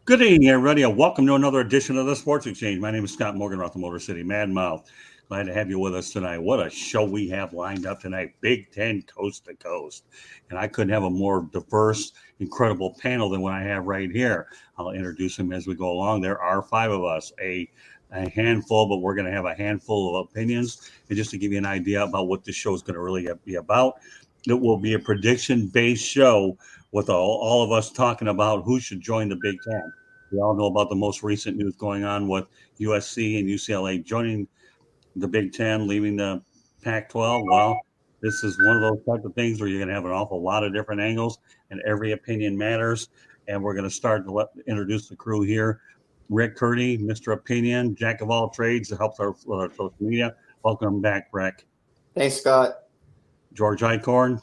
Good evening, everybody, and welcome to another edition of the Sports Exchange. My name is Scott Morgan, the Motor City Mad Mouth. Glad to have you with us tonight. What a show we have lined up tonight. Big Ten coast to coast. And I couldn't have a more diverse, incredible panel than what I have right here. I'll introduce them as we go along. There are five of us, a handful, but we're going to have a handful of opinions. And just to give you an idea about what this show is going to really be about, it will be a prediction-based show with all of us talking about who should join the Big Ten. We all know about the most recent news going on with USC and UCLA joining the Big Ten, leaving the Pac-12. Well, this is one of those type of things where you're going to have an awful lot of different angles, and every opinion matters. And we're going to start to introduce the crew here. Rick Curti, Mr. Opinion, jack of all trades, that helps our social media. Welcome back, Rick. Thanks, Scott. George Eichorn.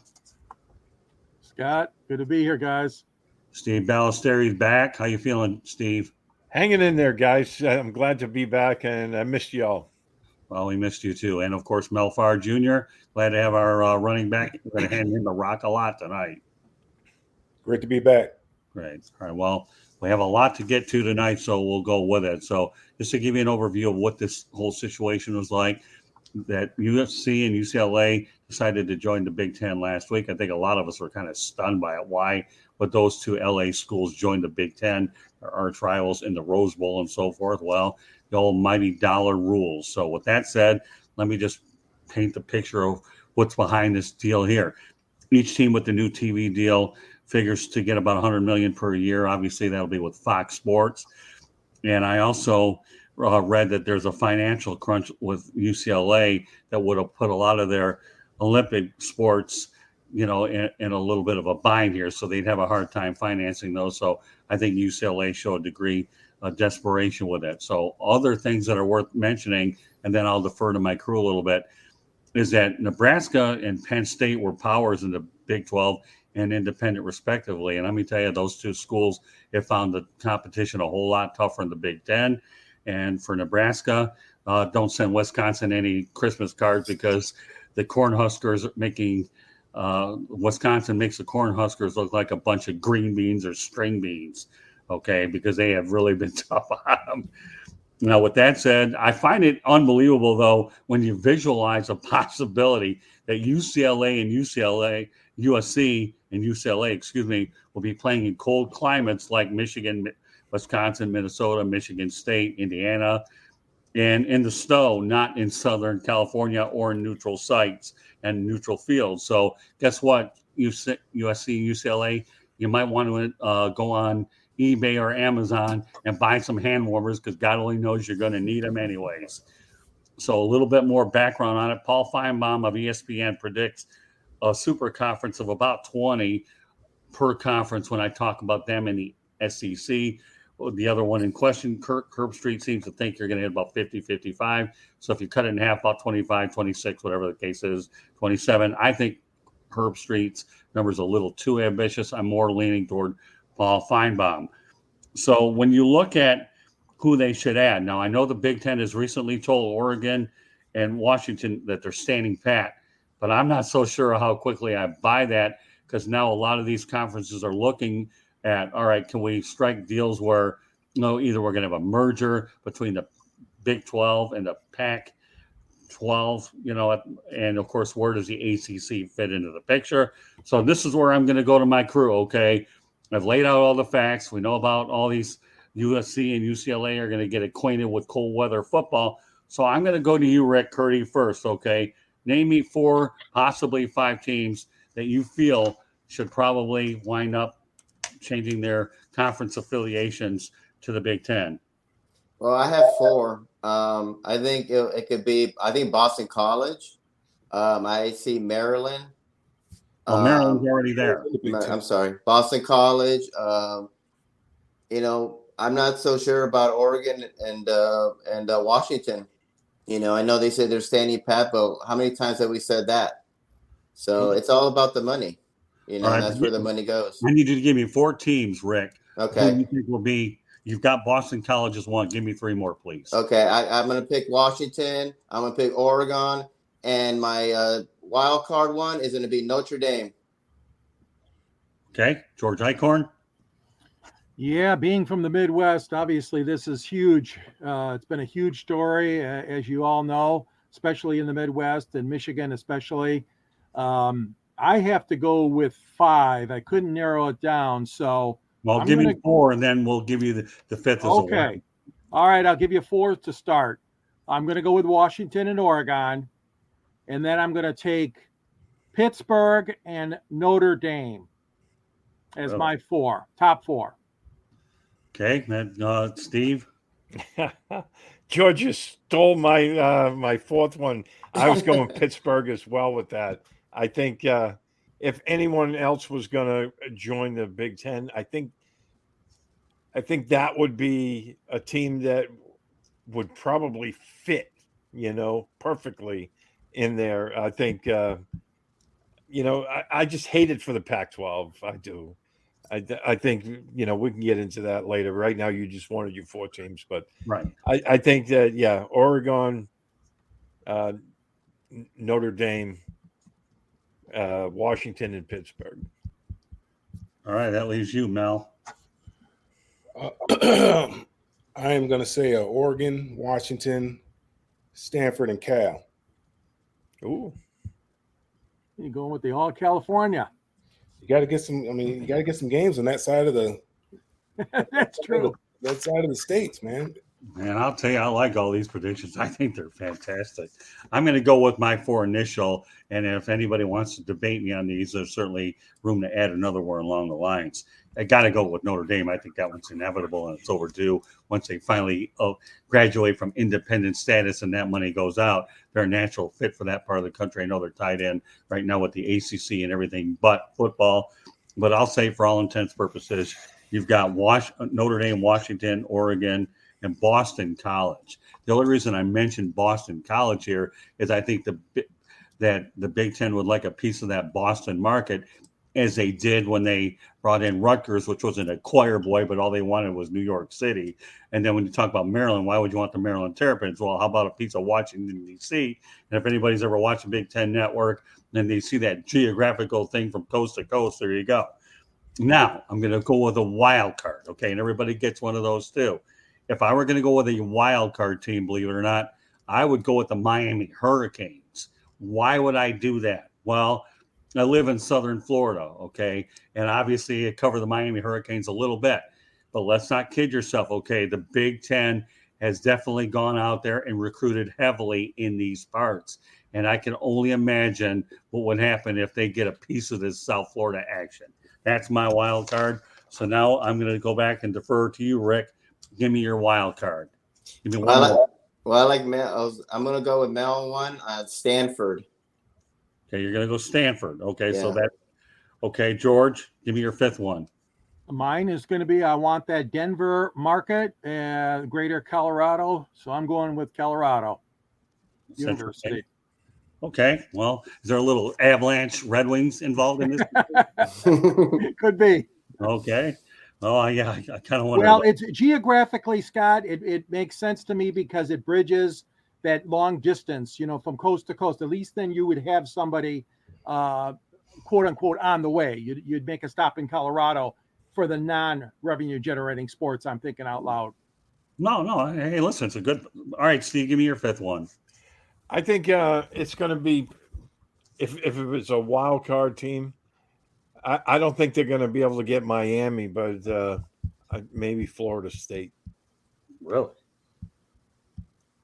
Scott, good to be here, guys. Steve Balestrieri's back. How you feeling, Steve? Hanging in there, guys. I'm glad to be back, and I missed y'all. Well, we missed you too. And, of course, Mel Farr Jr. Glad to have our running back. We're going to hand him the rock a lot tonight. Great to be back. Great. All right. Well, we have a lot to get to tonight, so we'll go with it. So just to give you an overview of what this whole situation was like, that USC and UCLA decided to join the Big Ten last week. I think a lot of us were kind of stunned by it. Why would those two LA schools join the Big Ten, our rivals in the Rose Bowl and so forth? Well, the almighty dollar rules. So with that said, let me just paint the picture of what's behind this deal here. Each team with the new TV deal figures to get about $100 million per year. Obviously, that'll be with Fox Sports. And I also read that there's a financial crunch with UCLA that would have put a lot of their Olympic sports, in a little bit of a bind here. So they'd have a hard time financing those. So I think UCLA showed a degree of desperation with it. So other things that are worth mentioning, and then I'll defer to my crew a little bit, is that Nebraska and Penn State were powers in the Big 12 and independent respectively. And let me tell you, those two schools have found the competition a whole lot tougher in the Big Ten. And for Nebraska, don't send Wisconsin any Christmas cards because the Cornhuskers making Wisconsin makes the Cornhuskers look like a bunch of green beans or string beans, okay, because they have really been tough on them. Now, with that said, I find it unbelievable, though, when you visualize a possibility that USC and UCLA, will be playing in cold climates like Michigan, Wisconsin, Minnesota, Michigan State, Indiana, and in the snow, not in Southern California or in neutral sites and neutral fields. So guess what, USC, UCLA, you might want to go on eBay or Amazon and buy some hand warmers because God only knows you're going to need them anyways. So a little bit more background on it. Paul Feinbaum of ESPN predicts a super conference of about 20 per conference when I talk about them in the SEC. The other one in question, Curb Street, seems to think you're going to hit about 50, 55. So if you cut it in half, about 25, 26, whatever the case is, 27. I think Herb Street's number is a little too ambitious. I'm more leaning toward Paul Feinbaum. So when you look at who they should add, now I know the Big Ten has recently told Oregon and Washington that they're standing pat, but I'm not so sure how quickly I buy that because now a lot of these conferences are looking at, all right, can we strike deals where, either we're going to have a merger between the Big 12 and the Pac-12, and of course, where does the ACC fit into the picture? So this is where I'm going to go to my crew, okay? I've laid out all the facts. We know about all these USC and UCLA are going to get acquainted with cold weather football. So I'm going to go to you, Rick Curti, first, okay? Name me 4, possibly 5 teams that you feel should probably wind up changing their conference affiliations to the Big Ten. Well, I have 4. I think it could be, Boston College. I see Maryland. Well, Maryland's already there. I'm sorry. Boston College. I'm not so sure about Oregon and Washington. I know they said they're standing pat, but how many times have we said that? So it's all about the money. Right. That's where the money goes. I need you to give me 4 teams, Rick. Okay. Who you think will be? You've got Boston College as one. Give me 3 more, please. Okay. I'm going to pick Washington. I'm going to pick Oregon. And my wild card one is going to be Notre Dame. Okay. George Eichorn. Yeah, being from the Midwest, obviously this is huge. It's been a huge story, as you all know, especially in the Midwest and Michigan, especially. I have to go with 5. I couldn't narrow it down, so Well, I'm give gonna. me 4, and then we'll give you the fifth as a Okay, one. all right, I'll give you 4 to start. I'm gonna go with Washington and Oregon, and then I'm gonna take Pittsburgh and Notre Dame as Really? my top 4. Okay, then Steve. Georgia stole my fourth one. I was going Pittsburgh as well with that. I think if anyone else was going to join the Big Ten, I think that would be a team that would probably fit, perfectly in there. I think, I just hate it for the Pac-12. I do. I think we can get into that later. Right now, you just wanted your 4 teams, but Right. I think that Oregon, Notre Dame, Washington, and Pittsburgh. All right, that leaves you, Mel. I am going to say Oregon, Washington, Stanford, and Cal. Ooh, You're going with the All California. You got to get some. I mean, you got to get some games on that side of the. That's true. That side of the states, man. Man, I'll tell you, I like all these predictions. I think they're fantastic. I'm going to go with my 4 initial, and if anybody wants to debate me on these, there's certainly room to add another one along the lines. I got to go with Notre Dame. I think that one's inevitable, and it's overdue. Once they finally graduate from independent status and that money goes out, they're a natural fit for that part of the country. I know they're tied in right now with the ACC and everything but football. But I'll say for all intents and purposes, you've got Notre Dame, Washington, Oregon, and Boston College. The only reason I mentioned Boston College here is I think that the Big Ten would like a piece of that Boston market, as they did when they brought in Rutgers, which was an acquire boy, but all they wanted was New York City. And then when you talk about Maryland, why would you want the Maryland Terrapins? Well, how about a piece of Washington, D.C.? And if anybody's ever watched the Big Ten Network, then they see that geographical thing from coast to coast. There you go. Now, I'm going to go with a wild card, okay? And everybody gets one of those too. If I were going to go with a wild card team, believe it or not, I would go with the Miami Hurricanes. Why would I do that? Well, I live in southern Florida, okay? And obviously I cover the Miami Hurricanes a little bit. But let's not kid yourself, okay? The Big Ten has definitely gone out there and recruited heavily in these parts. And I can only imagine what would happen if they get a piece of this South Florida action. That's my wild card. So now I'm going to go back and defer to you, Rick. Give me your wild card. Give me one more. Well, I like Mel. I'm going to go with Mel one. Stanford. Okay, you're going to go Stanford. Okay, Yeah. so that's okay. George, give me your 5th one. Mine is going to be I want that Denver market, Greater Colorado. So I'm going with Colorado University. Okay, well, is there a little Avalanche Red Wings involved in this? Could be. Okay. Oh, yeah, I kind of wonder. Well, it's geographically, Scott, it makes sense to me because it bridges that long distance, from coast to coast. At least then you would have somebody, quote unquote, on the way. You'd make a stop in Colorado for the non-revenue generating sports. I'm thinking out loud. No. Hey, listen, it's a good. All right, Steve, give me your 5th one. I think it's going to be if it was a wild card team. I don't think they're going to be able to get Miami, but maybe Florida State. Really?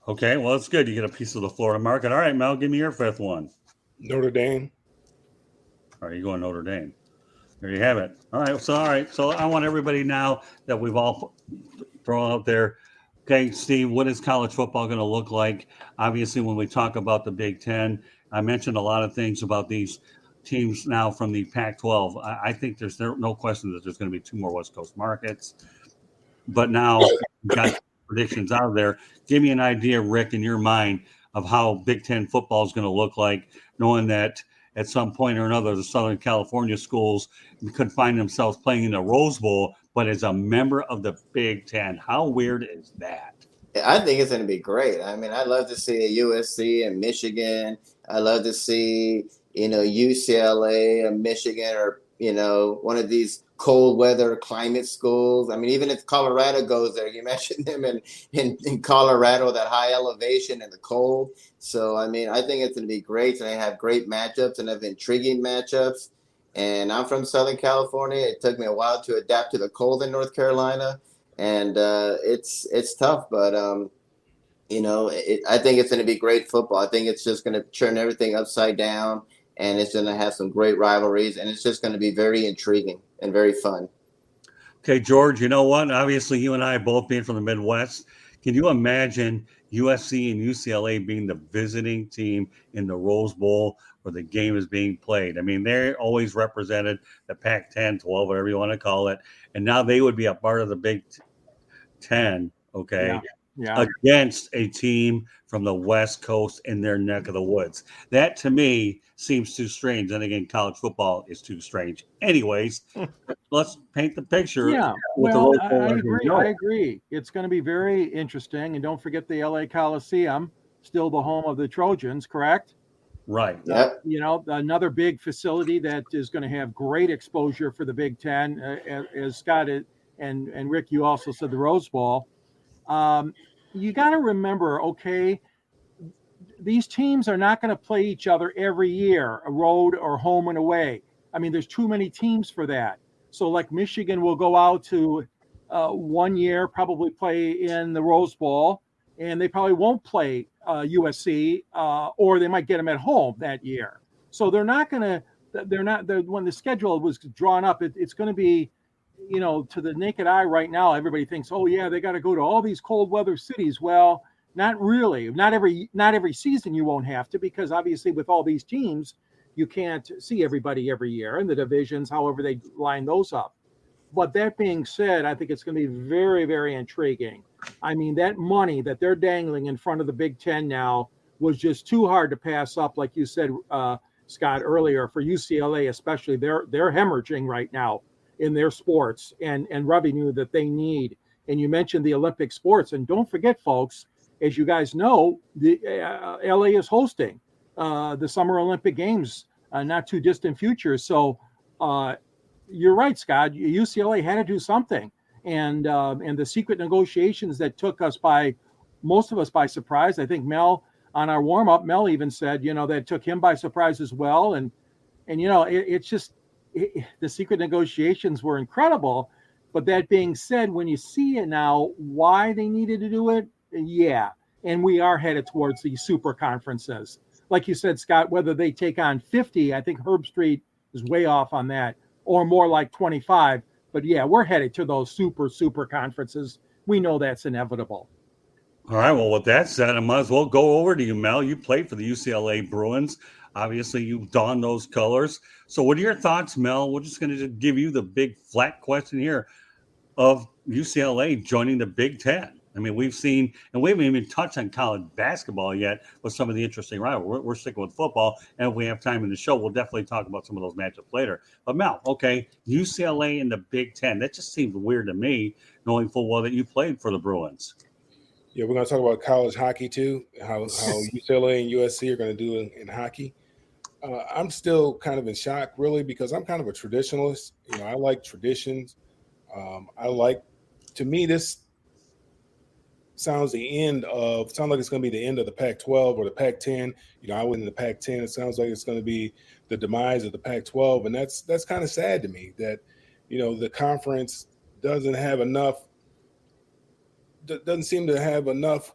Okay, well, it's good. You get a piece of the Florida market. All right, Mel, give me your 5th one. Notre Dame. All right, you going Notre Dame. There you have it. All right, so I want everybody now that we've all thrown out there. Okay, Steve, what is college football going to look like? Obviously, when we talk about the Big Ten, I mentioned a lot of things about these teams now from the Pac-12. I think there's no question that there's going to be 2 more West Coast markets. But now you've got predictions out there. Give me an idea, Rick, in your mind of how Big Ten football is going to look like, knowing that at some point or another, the Southern California schools could find themselves playing in the Rose Bowl, but as a member of the Big Ten. How weird is that? I think it's going to be great. I mean, I'd love to see a USC and Michigan. I'd love to see, UCLA and Michigan, or, one of these cold weather climate schools. I mean, even if Colorado goes there, you mentioned them in Colorado, that high elevation and the cold. So, I mean, I think it's going to be great. And they have great matchups and have intriguing matchups. And I'm from Southern California. It took me a while to adapt to the cold in North Carolina. And it's tough, but, I think it's going to be great football. I think it's just going to turn everything upside down. And it's going to have some great rivalries, and it's just going to be very intriguing and very fun. Okay, George, you know what? Obviously, you and I both being from the Midwest. Can you imagine USC and UCLA being the visiting team in the Rose Bowl where the game is being played? I mean, they're always represented the Pac-10, 12, whatever you want to call it. And now they would be a part of the Big Ten, okay? Yeah. Against a team from the West Coast in their neck of the woods. That to me seems too strange. And again, college football is too strange. Anyways, let's paint the picture. Yeah, with well, the I agree. I agree. It's going to be very interesting. And don't forget the LA Coliseum, still the home of the Trojans, correct? Right. Yep. Another big facility that is going to have great exposure for the Big Ten, as Scott and Rick, you also said the Rose Bowl. You got to remember, okay, these teams are not going to play each other every year, a road or home and away. I mean, there's too many teams for that. So like Michigan will go out to 1 year, probably play in the Rose Bowl, and they probably won't play USC, or they might get them at home that year. So when the schedule was drawn up, it's going to be, to the naked eye right now, everybody thinks, oh yeah, they got to go to all these cold weather cities. Well, not really. Not every season you won't have to, because obviously with all these teams, you can't see everybody every year in the divisions, however they line those up. But that being said, I think it's going to be very, very intriguing. I mean, that money that they're dangling in front of the Big Ten now was just too hard to pass up. Like you said, Scott, earlier, for UCLA especially, they're hemorrhaging right now in their sports and revenue that they need. And you mentioned the Olympic sports. And don't forget, folks, as you guys know, the LA is hosting the Summer Olympic Games, not too distant future. So you're right, Scott. UCLA had to do something. And the secret negotiations that took most of us by surprise. I think Mel, on our warm-up, Mel even said, that took him by surprise as well. And it's just, the secret negotiations were incredible. But that being said, when you see it now, why they needed to do it, yeah. And we are headed towards these super conferences. Like you said, Scott, whether they take on 50, I think Herb Street is way off on that, or more like 25. But yeah, we're headed to those super conferences. We know that's inevitable. All right. Well, with that said, I might as well go over to you, Mel. You played for the UCLA Bruins. Obviously, you donned those colors. So what are your thoughts, Mel? We're just going to give you the big flat question here of UCLA joining the Big Ten. I mean, we've seen, and we haven't even touched on college basketball yet with some of the interesting rivalries. We're sticking with football, and if we have time in the show, we'll definitely talk about some of those matchups later. But Mel, okay, UCLA and the Big Ten. That just seems weird to me, knowing full well that you played for the Bruins. Yeah, we're going to talk about college hockey too, how UCLA and USC are going to do in hockey. I'm still kind of in shock, really, because I'm kind of a traditionalist. I like traditions. To me, this sounds like it's going to be the end of the Pac-12 or the Pac-10. I went in the Pac-10. It sounds like it's going to be the demise of the Pac-12. And that's kind of sad to me that, the conference doesn't seem to have enough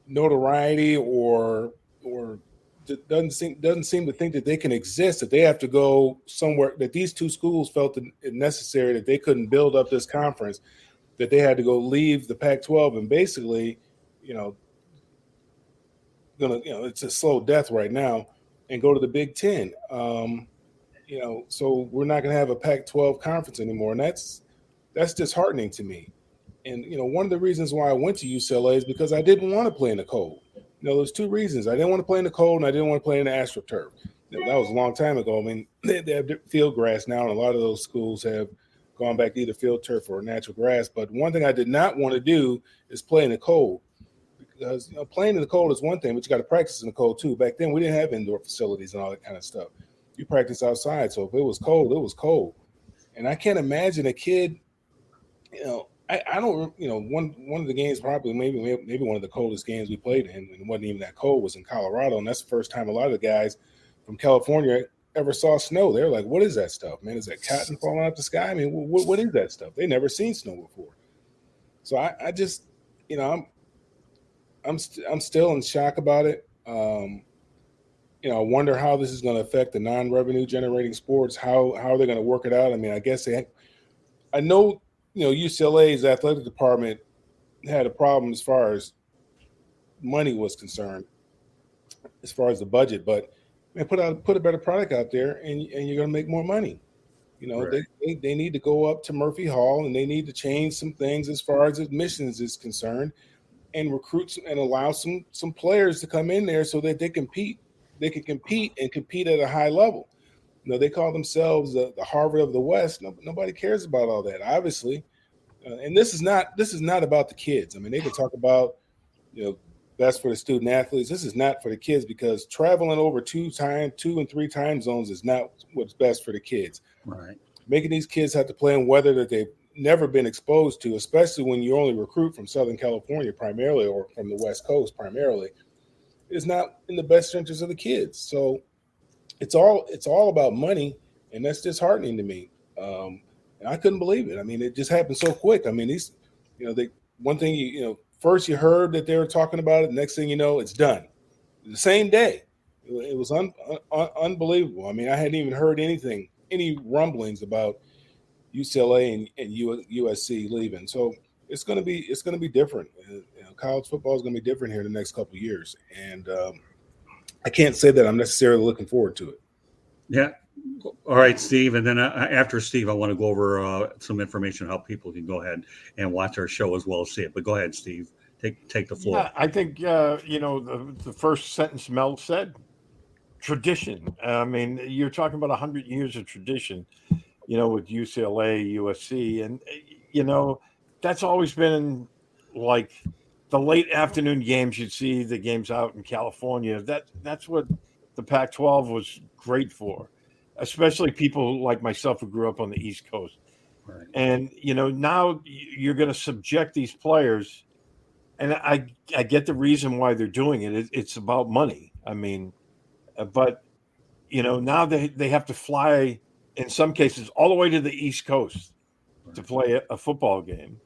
notoriety or doesn't seem to think that they can exist, that they have to go somewhere, that these two schools felt it necessary that they couldn't build up this conference, that they had to go leave the Pac-12 and basically, it's a slow death right now and go to the Big Ten. So we're not going to have a Pac-12 conference anymore. And that's disheartening to me. And, one of the reasons why I went to UCLA is because I didn't want to play in the cold. There's two reasons. I didn't want to play in the cold, and I didn't want to play in the AstroTurf. That was a long time ago. I mean, they have field grass now, and a lot of those schools have gone back to either field turf or natural grass. But one thing I did not want to do is play in the cold, because playing in the cold is one thing, but you got to practice in the cold too. Back then, we didn't have indoor facilities and all that kind of stuff. You practice outside, so if it was cold, it was cold. And I can't imagine a kid, I don't, one of the games probably maybe one of the coldest games we played in, and it wasn't even that cold, was in Colorado. And that's the first time a lot of the guys from California ever saw snow. They were like, what is that stuff, man? Is that cotton falling out the sky? I mean, what is that stuff? They never seen snow before. So I just, I'm still in shock about it. I wonder how this is going to affect the non-revenue generating sports. How are they going to work it out? I mean, I know, UCLA's athletic department had a problem as far as money was concerned, as far as the budget, but man, put a better product out there and you're going to make more money. Right. They need to go up to Murphy Hall and they need to change some things as far as admissions is concerned, and recruit and allow some players to come in there so that they can compete at a high level. They call themselves the Harvard of the West. Nobody cares about all that, obviously. And this is not about the kids. I mean, they can talk about, that's for the student athletes. This is not for the kids, because traveling over 2 and 3 time zones is not what's best for the kids. Right. Making these kids have to play in weather that they've never been exposed to, especially when you only recruit from Southern California primarily, or from the West Coast primarily, is not in the best interest of the kids. So it's all about money, and that's disheartening to me. And I couldn't believe it. I mean, it just happened so quick. I mean, these, one thing first you heard that they were talking about it. Next thing you know, it's done. The same day. It was unbelievable. I mean, I hadn't even heard any rumblings about UCLA and USC leaving. So it's going to be different. College football is going to be different here in the next couple of years, and I can't say that I'm necessarily looking forward to it. Yeah. All right, Steve. And then after Steve, I want to go over some information how people can go ahead and watch our show as well as see it. But go ahead, Steve. Take the floor. Yeah, I think the first sentence Mel said, tradition. I mean, you're talking about 100 years of tradition, with UCLA, USC, and that's always been like the late afternoon games. You'd see the games out in California. That's what the Pac-12 was great for, especially people like myself who grew up on the East Coast. Right. And now you're going to subject these players, and I get the reason why they're doing it. It's about money. I mean, but now they have to fly, in some cases, all the way to the East Coast to play a football game.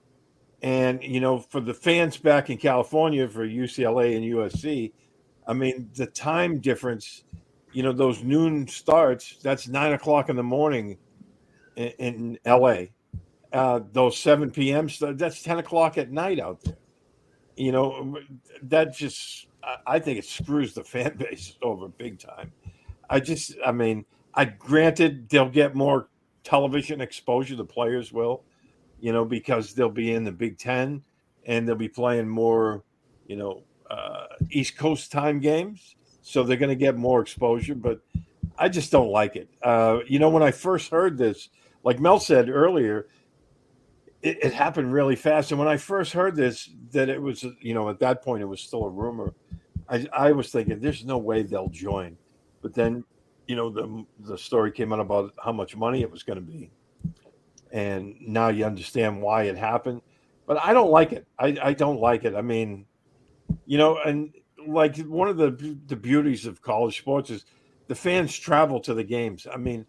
And, for the fans back in California, for UCLA and USC, I mean, the time difference, those noon starts, that's 9 o'clock in the morning in LA. Those 7 p.m. That's 10 o'clock at night out there. That just, I think it screws the fan base over big time. Granted, they'll get more television exposure, the players will, because they'll be in the Big Ten and they'll be playing more, East Coast time games. So they're going to get more exposure, but I just don't like it. When I first heard this, like Mel said earlier, it happened really fast. And when I first heard this, that it was, at that point, it was still a rumor. I was thinking there's no way they'll join. But then, the story came out about how much money it was going to be. And now you understand why it happened. But I don't like it. I don't like it. I mean, and like one of the beauties of college sports is the fans travel to the games. I mean,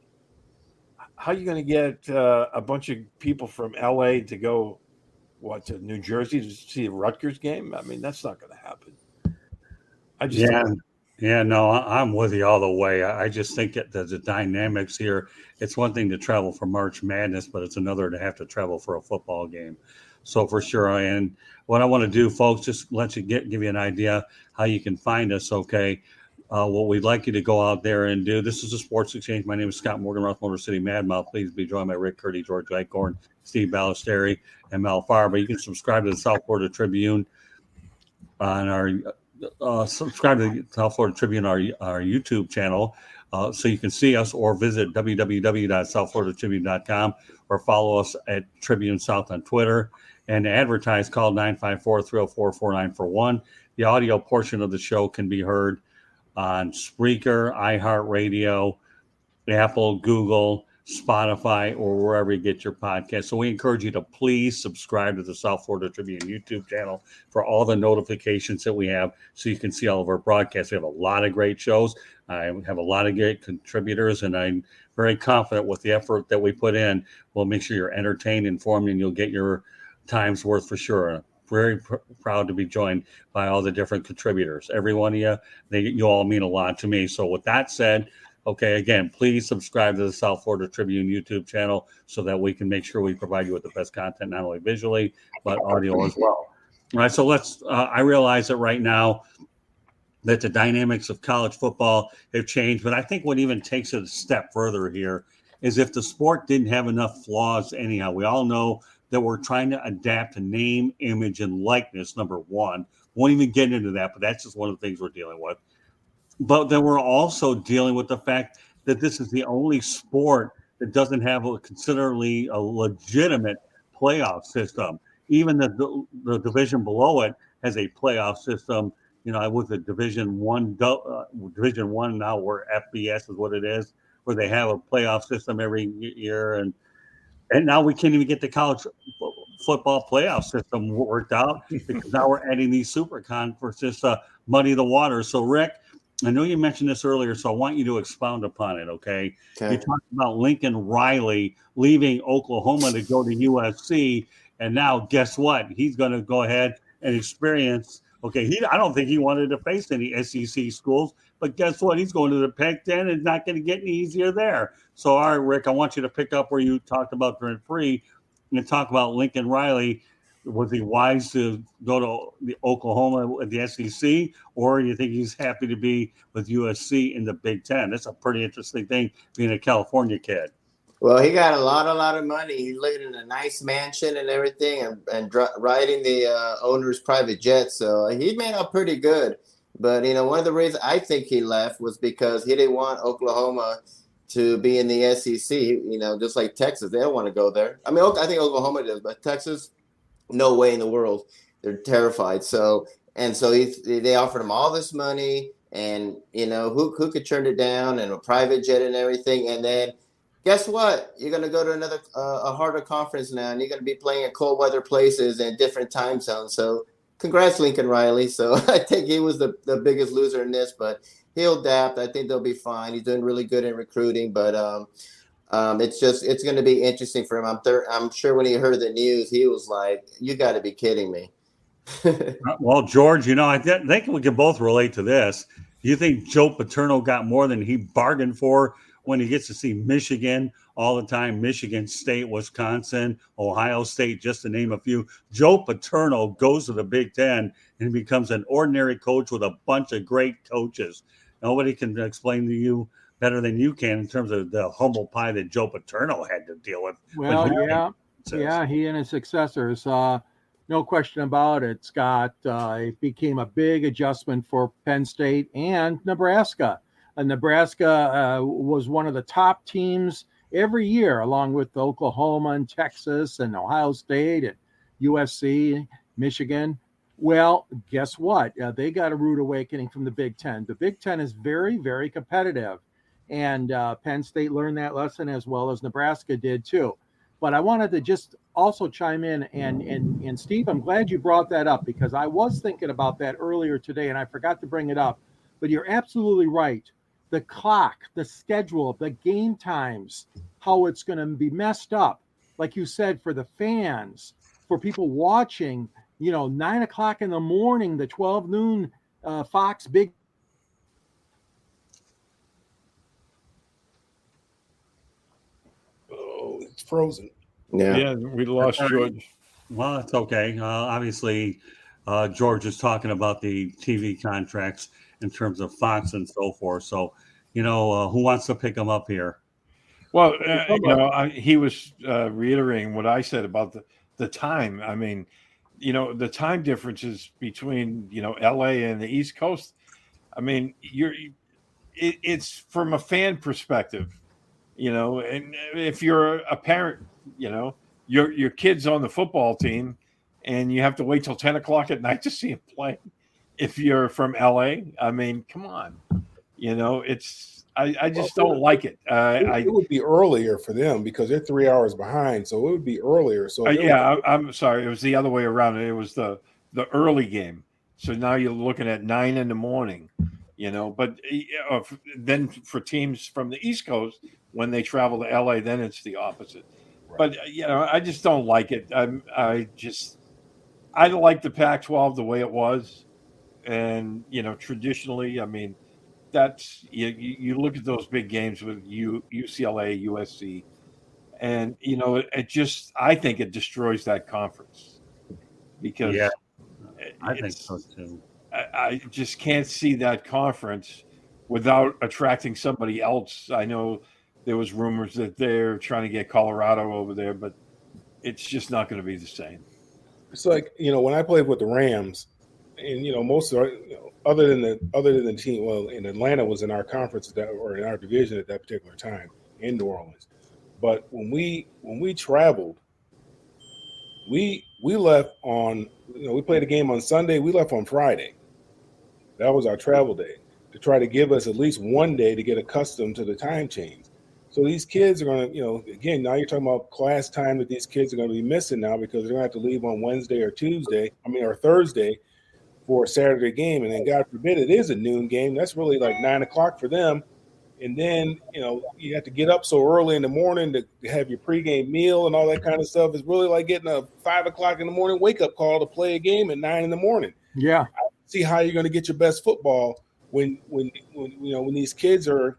how are you going to get a bunch of people from LA to go, to New Jersey to see a Rutgers game? I mean, that's not going to happen. I'm with you all the way. I just think that the dynamics here, it's one thing to travel for March Madness, but it's another to have to travel for a football game. So for sure. And what I want to do, folks, just let you give you an idea how you can find us. Okay. What we'd like you to go out there and do. This is a Sports Exchange. My name is Scott Morgan, Roth Motor City Mad Mouth. Please be joined by Rick Curti, George Eichorn, Steve Balestrieri, and Mel Farr. But you can subscribe to the South Florida Tribune on our subscribe to the South Florida Tribune, our YouTube channel, so you can see us, or visit www.southfloridatribune.com, or follow us at Tribune South on Twitter. And to advertise, call 954-304-4941. The audio portion of the show can be heard on Spreaker, iHeartRadio, Apple, Google, Spotify, or wherever you get your podcast. So we encourage you to please subscribe to the South Florida Tribune YouTube channel for all the notifications that we have so you can see all of our broadcasts. We have a lot of great shows. I have a lot of great contributors, and I'm very confident with the effort that we put in, we'll make sure you're entertained, informed, and you'll get your time's worth for sure. Very proud to be joined by all the different contributors. Every one of you, you all mean a lot to me. So with that said, okay, again, please subscribe to the South Florida Tribune YouTube channel so that we can make sure we provide you with the best content, not only visually, but audio as well. All right, so I realize that right now that the dynamics of college football have changed, but I think what even takes it a step further here is if the sport didn't have enough flaws anyhow. We all know that we're trying to adapt to name, image, and likeness, number one. Won't even get into that, but that's just one of the things we're dealing with. But then we're also dealing with the fact that this is the only sport that doesn't have a considerably a legitimate playoff system. Even the division below it has a playoff system. You know, with the Division One now, where FBS is what it is, where they have a playoff system every year, and now we can't even get the college football playoff system worked out because now we're adding these super conferences to muddy the water. So, Rick, I know you mentioned this earlier, so I want you to expound upon it, okay? You talked about Lincoln Riley leaving Oklahoma to go to USC, and now guess what? He's going to go ahead and experience – I don't think he wanted to face any SEC schools, but guess what? He's going to the Pac-10 and it's not going to get any easier there. So, all right, Rick, I want you to pick up where you talked about Brent Free and talk about Lincoln Riley. Was he wise to go to the Oklahoma at the SEC, or do you think he's happy to be with USC in the Big Ten? That's a pretty interesting thing, being a California kid. Well, he got a lot of money. He lived in a nice mansion and everything, and riding the owner's private jet. So he made out pretty good. But, you know, one of the reasons I think he left was because he didn't want Oklahoma to be in the SEC, you know, just like Texas. They don't want to go there. I mean, I think Oklahoma does, but Texas, no way in the world. They're terrified. So they offered him all this money, and, you know, who could turn it down, and a private jet and everything. And then guess what? You're going to go to another a harder conference now, and you're going to be playing in cold weather places and different time zones. So congrats, Lincoln Riley. So I think he was the biggest loser in this, but he'll adapt. I think they'll be fine. He's doing really good in recruiting, but it's going to be interesting for him. I'm sure when he heard the news, he was like, "You got to be kidding me." Well, George, you know, I think we can both relate to this. Do you think Joe Paterno got more than he bargained for when he gets to see Michigan all the time, Michigan State, Wisconsin, Ohio State, just to name a few? Joe Paterno goes to the Big Ten and becomes an ordinary coach with a bunch of great coaches. Nobody can explain to you better than you can in terms of the humble pie that Joe Paterno had to deal with. Well, yeah, he and his successors, no question about it, Scott. It became a big adjustment for Penn State and Nebraska. Nebraska was one of the top teams every year, along with Oklahoma and Texas and Ohio State and USC, Michigan. Well, guess what? They got a rude awakening from the Big Ten. The Big Ten is very, very competitive. And Penn State learned that lesson as well as Nebraska did too. But I wanted to just also chime in. And Steve, I'm glad you brought that up, because I was thinking about that earlier today and I forgot to bring it up. But you're absolutely right. The clock, the schedule, the game times, how it's going to be messed up. Like you said, for the fans, for people watching, 9 o'clock in the morning, the 12 noon Fox Big. Oh, it's frozen. Yeah, we lost George. Well, it's okay. Obviously, George is talking about the TV contracts in terms of Fox and so forth. So, who wants to pick him up here? Well, he was reiterating what I said about the time. I mean, the time differences between, LA and the East Coast. I mean, it's from a fan perspective, and if you're a parent, your kid's on the football team and you have to wait till 10 o'clock at night to see him play. If you're from LA, I mean, come on, it's I just don't like it. It would be earlier for them because they're 3 hours behind, so it would be earlier. So I'm sorry, it was the other way around. It was the early game. So now you're looking at 9 a.m. But then for teams from the East Coast, when they travel to LA, then it's the opposite. Right. But I just don't like it. I like the Pac-12 the way it was, and traditionally, I mean, that's you look at those big games with UCLA, USC, and I think it destroys that conference because I think so too. I just can't see that conference without attracting somebody else. I know there was rumors that they're trying to get Colorado over there, but it's just not going to be the same. It's like, when I played with the Rams, and most of our, other than the team, well, in Atlanta was in our conference or in our division at that particular time in New Orleans. But when we traveled, we left on, we played a game on Sunday, we left on Friday. That was our travel day to try to give us at least one day to get accustomed to the time change. So these kids are going to, again, now you're talking about class time that these kids are going to be missing now because they're going to have to leave on Wednesday or Thursday for a Saturday game. And then God forbid it is a noon game. That's really like 9 o'clock for them. And then, you have to get up so early in the morning to have your pregame meal and all that kind of stuff. It's really like getting a 5 o'clock in the morning wake-up call to play a game at 9 in the morning. Yeah. I don't see how you're going to get your best football when these kids are,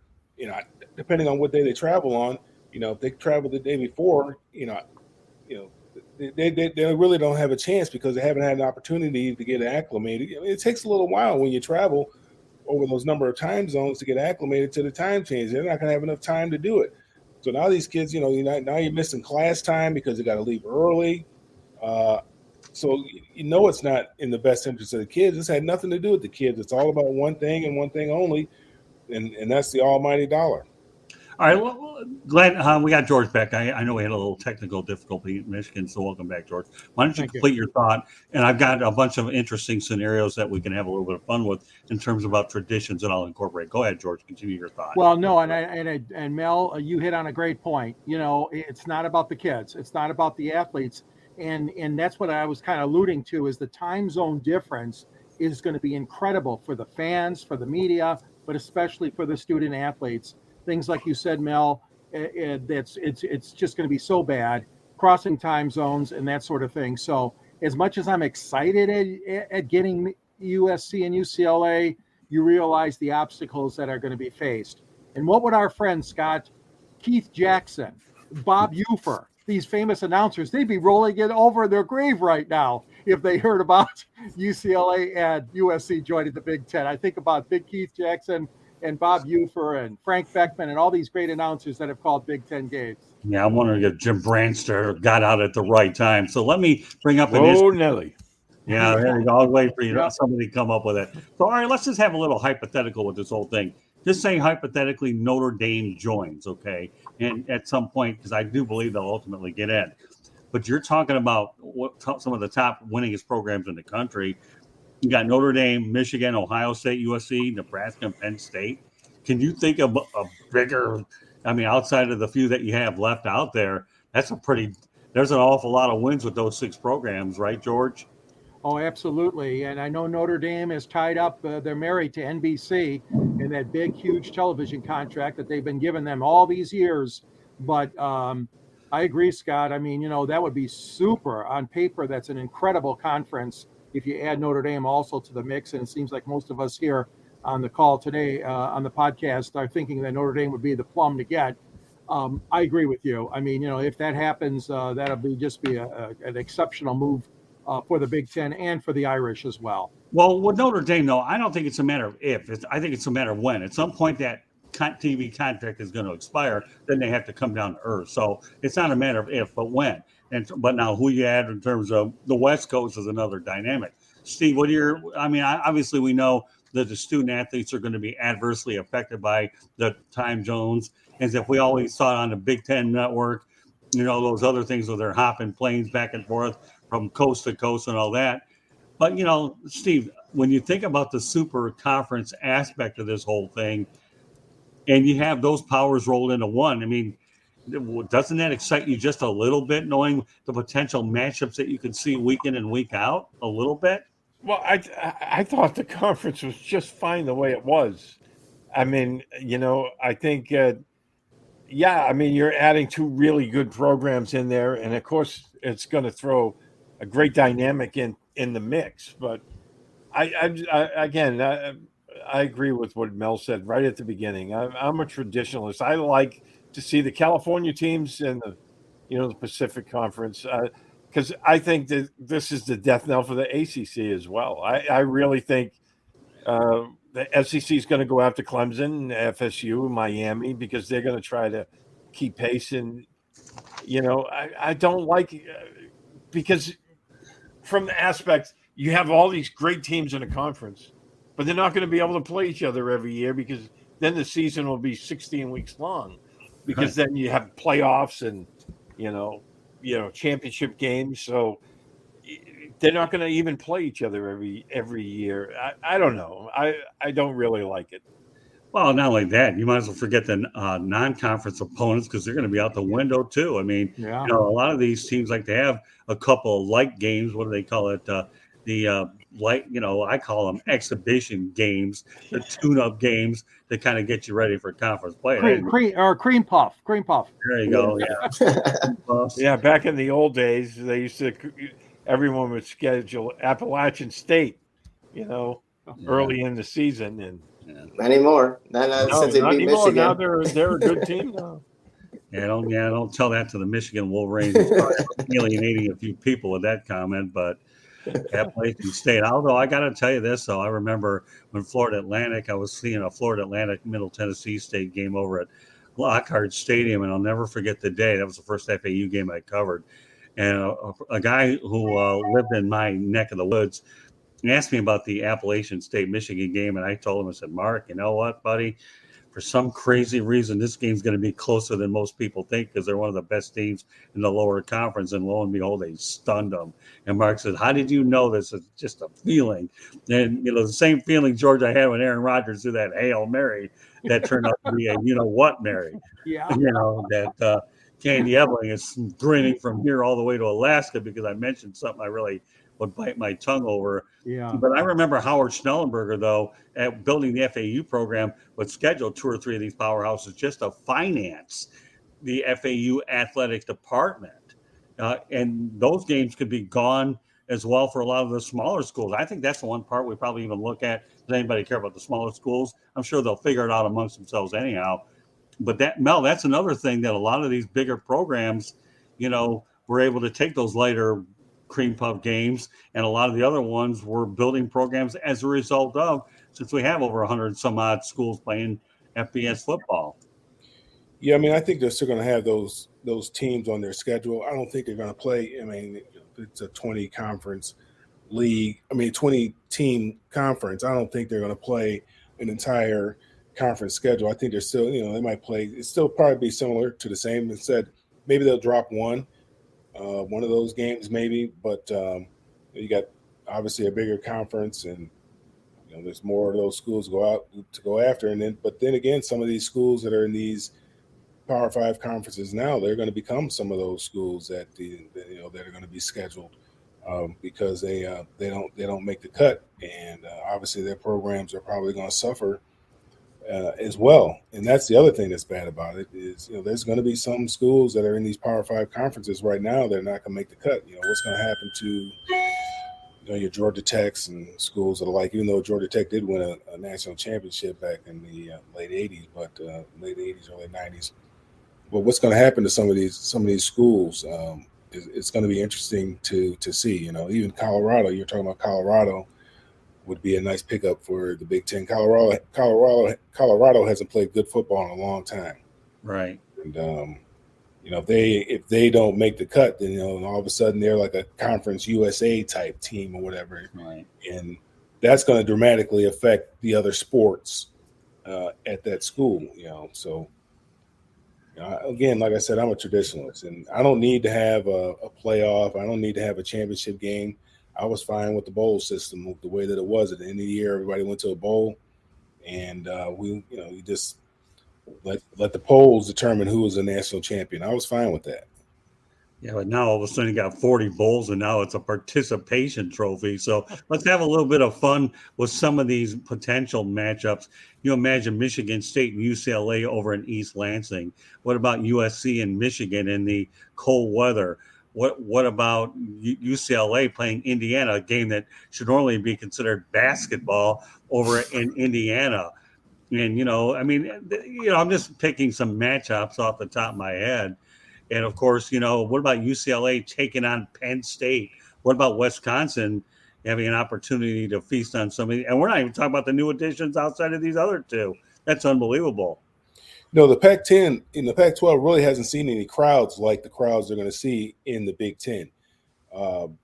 depending on what day they travel on, if they travel the day before, they really don't have a chance because they haven't had an opportunity to get acclimated. It takes a little while when you travel over those number of time zones to get acclimated to the time change. They're not going to have enough time to do it. So now these kids, now you're missing class time because they got to leave early. So it's not in the best interest of the kids. This had nothing to do with the kids. It's all about one thing and one thing only, and that's the almighty dollar. All right, well, Glenn, we got George back. I know we had a little technical difficulty in Michigan, so welcome back, George. Why don't you complete your thought? And I've got a bunch of interesting scenarios that we can have a little bit of fun with in terms about traditions that I'll incorporate. Go ahead, George. Continue your thought. Well, no, and Mel, you hit on a great point. It's not about the kids. It's not about the athletes. And that's what I was kind of alluding to is the time zone difference is going to be incredible for the fans, for the media, but especially for the student athletes. Things like you said, Mel, it's just going to be so bad, crossing time zones and that sort of thing. So as much as I'm excited at getting USC and UCLA, you realize the obstacles that are going to be faced. And what would our friend Scott, Keith Jackson, Bob Ufer, these famous announcers, they'd be rolling it over their grave right now if they heard about UCLA and USC joining the Big Ten. I think about Big Keith Jackson and Bob Ufer and Frank Beckman and all these great announcers that have called Big Ten games. Yeah, I'm wondering if Jim Branster got out at the right time. So let me bring up an issue. Nelly. Yeah, there you go. I'll wait for somebody to come up with it. So, all right, let's just have a little hypothetical with this whole thing. Just say hypothetically Notre Dame joins, okay? And at some point, because I do believe they'll ultimately get in. But you're talking about some of the top winningest programs in the country. You got Notre Dame, Michigan, Ohio State, USC, Nebraska, and Penn State. Can you think of a bigger, outside of the few that you have left out there, there's an awful lot of wins with those 6 programs, right, George? Oh, absolutely. And I know Notre Dame is tied up. They're married to NBC in that big, huge television contract that they've been giving them all these years. But I agree, Scott. That would be super on paper. That's an incredible conference if you add Notre Dame also to the mix. And it seems like most of us here on the call today on the podcast are thinking that Notre Dame would be the plum to get. I agree with you. If that happens, that'll be an exceptional move for the Big Ten and for the Irish as well. Well, with Notre Dame, though, I don't think it's a matter of if. I think it's a matter of when. At some point, that TV contract is going to expire. Then they have to come down to earth. So it's not a matter of if, but when. But now who you add in terms of the West Coast is another dynamic. Steve, obviously we know that the student athletes are going to be adversely affected by the time zones. As if we always saw it on the Big Ten network, those other things where they're hopping planes back and forth from coast to coast and all that. But, Steve, when you think about the super conference aspect of this whole thing, and you have those powers rolled into one. I mean, doesn't that excite you just a little bit, knowing the potential matchups that you can see week in and week out a little bit? Well, I thought the conference was just fine the way it was. I mean, I think, I mean, you're adding two really good programs in there, and of course, it's going to throw a great dynamic in the mix. But I agree with what Mel said right at the beginning. I'm a traditionalist. I like to see the California teams and the Pacific Conference, because I think that this is the death knell for the ACC as well. I really think the SEC is going to go after Clemson, FSU, Miami, because they're going to try to keep pace. And I don't like because from the aspect, you have all these great teams in a conference, but they're not going to be able to play each other every year, because then the season will be 16 weeks long, because then you have playoffs and championship games. So they're not going to even play each other every year. I don't know. I don't really like it. Well, not only that, you might as well forget the non-conference opponents, because they're going to be out the window too. I mean, Yeah. a lot of these teams like to have a couple of light games. What do they call it? Light, I call them exhibition games, the tune-up games to kind of get you ready for conference play. Cream puff. There you go. Yeah. Yeah, back in the old days, everyone would schedule Appalachian State, early in the season, and Not anymore. Since they not beat anymore. Michigan. Now they're a good team now. Don't tell that to the Michigan Wolverines. It's probably alienating a few people with that comment, but Appalachian State. Although I got to tell you this, though, I remember when Florida Atlantic, I was seeing a Florida Atlantic Middle Tennessee State game over at Lockhart Stadium, and I'll never forget the day. That was the first FAU game I covered, and a guy who lived in my neck of the woods asked me about the Appalachian State Michigan game, and I told him, I said, Mark, you know what, buddy? For some crazy reason, this game's going to be closer than most people think, because they're one of the best teams in the lower conference. And lo and behold, they stunned them. And Mark said, how did you know this? It's just a feeling. And, the same feeling, George, I had when Aaron Rodgers threw that Hail Mary that turned out to be a you-know-what Mary. Yeah. That Candy Ebling is grinning from here all the way to Alaska because I mentioned something I really would bite my tongue over. Yeah. But I remember Howard Schnellenberger, though, at building the FAU program, would schedule 2 or 3 of these powerhouses just to finance the FAU athletic department. And those games could be gone as well for a lot of the smaller schools. I think that's the one part we probably even look at. Does anybody care about the smaller schools? I'm sure they'll figure it out amongst themselves anyhow. But Mel, that's another thing that a lot of these bigger programs, were able to take those lighter cream puff games, and a lot of the other ones were building programs as a result of, since we have over 100 some odd schools playing FBS football. Yeah, I mean, I think they're still going to have those teams on their schedule. I don't think they're going to play. I mean, it's a 20 conference league. I mean, 20 team conference. I don't think they're going to play an entire conference schedule. I think they're still, they might play. It's still probably be similar to the same. Instead, maybe they'll drop one of those games, maybe. But you got obviously a bigger conference, and there's more of those schools to go after. But then again, some of these schools that are in these Power 5 conferences now, they're going to become some of those schools that that are going to be scheduled because they don't make the cut, and obviously their programs are probably going to suffer as well. And that's the other thing that's bad about it is there's going to be some schools that are in these Power 5 conferences right now that are not going to make the cut. What's going to happen to your Georgia Techs and schools that are like, even though Georgia Tech did win a national championship back in the late 80s, early 90s. But what's going to happen to some of these schools? It's going to be interesting to see. Even Colorado. You're talking about Colorado would be a nice pickup for the Big Ten. Colorado hasn't played good football in a long time, right? And if they don't make the cut, then all of a sudden they're like a Conference USA type team or whatever, right? And that's going to dramatically affect the other sports at that school. So. Again, like I said, I'm a traditionalist, and I don't need to have a playoff. I don't need to have a championship game. I was fine with the bowl system, the way that it was. At the end of the year, everybody went to a bowl, and we just let the polls determine who is a national champion. I was fine with that. Yeah, but now all of a sudden you got 40 bowls, and now it's a participation trophy. So let's have a little bit of fun with some of these potential matchups. You imagine Michigan State and UCLA over in East Lansing. What about USC and Michigan in the cold weather? What about UCLA playing Indiana, a game that should normally be considered basketball, over in Indiana? And, I'm just picking some matchups off the top of my head. And of course, what about UCLA taking on Penn State? What about Wisconsin having an opportunity to feast on somebody? And we're not even talking about the new additions outside of these other two. That's unbelievable. No, the Pac-10 in the Pac-12 really hasn't seen any crowds like the crowds they're going to see in the Big Ten. When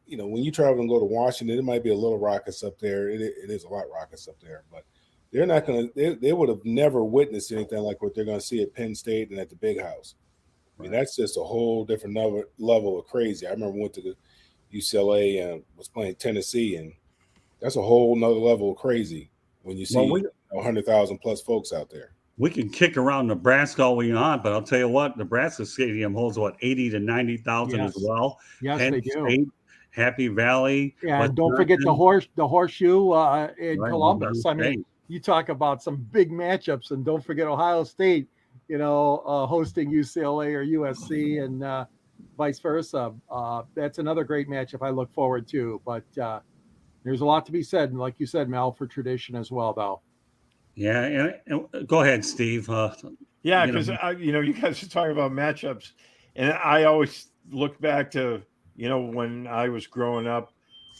you travel and go to Washington, it might be a little raucous up there. It is a lot raucous up there, but they're not going to. They would have never witnessed anything like what they're going to see at Penn State and at the Big House. I mean, that's just a whole different level of crazy. I remember went to the UCLA and was playing Tennessee, and that's a whole nother level of crazy when you see 100,000 plus folks out there. We can kick around Nebraska all we want, but I'll tell you what, Nebraska Stadium holds 80 to 90,000 as well. Yes, Penn they do. State, Happy Valley. Yeah, and don't forget the horseshoe in Columbus. I mean, you talk about some big matchups, and don't forget Ohio State, hosting UCLA or USC and vice versa. That's another great matchup I look forward to. But there's a lot to be said, and like you said, Mel, for tradition as well, though. Yeah, and go ahead, Steve. Yeah, because you guys are talking about matchups, and I always look back to when I was growing up.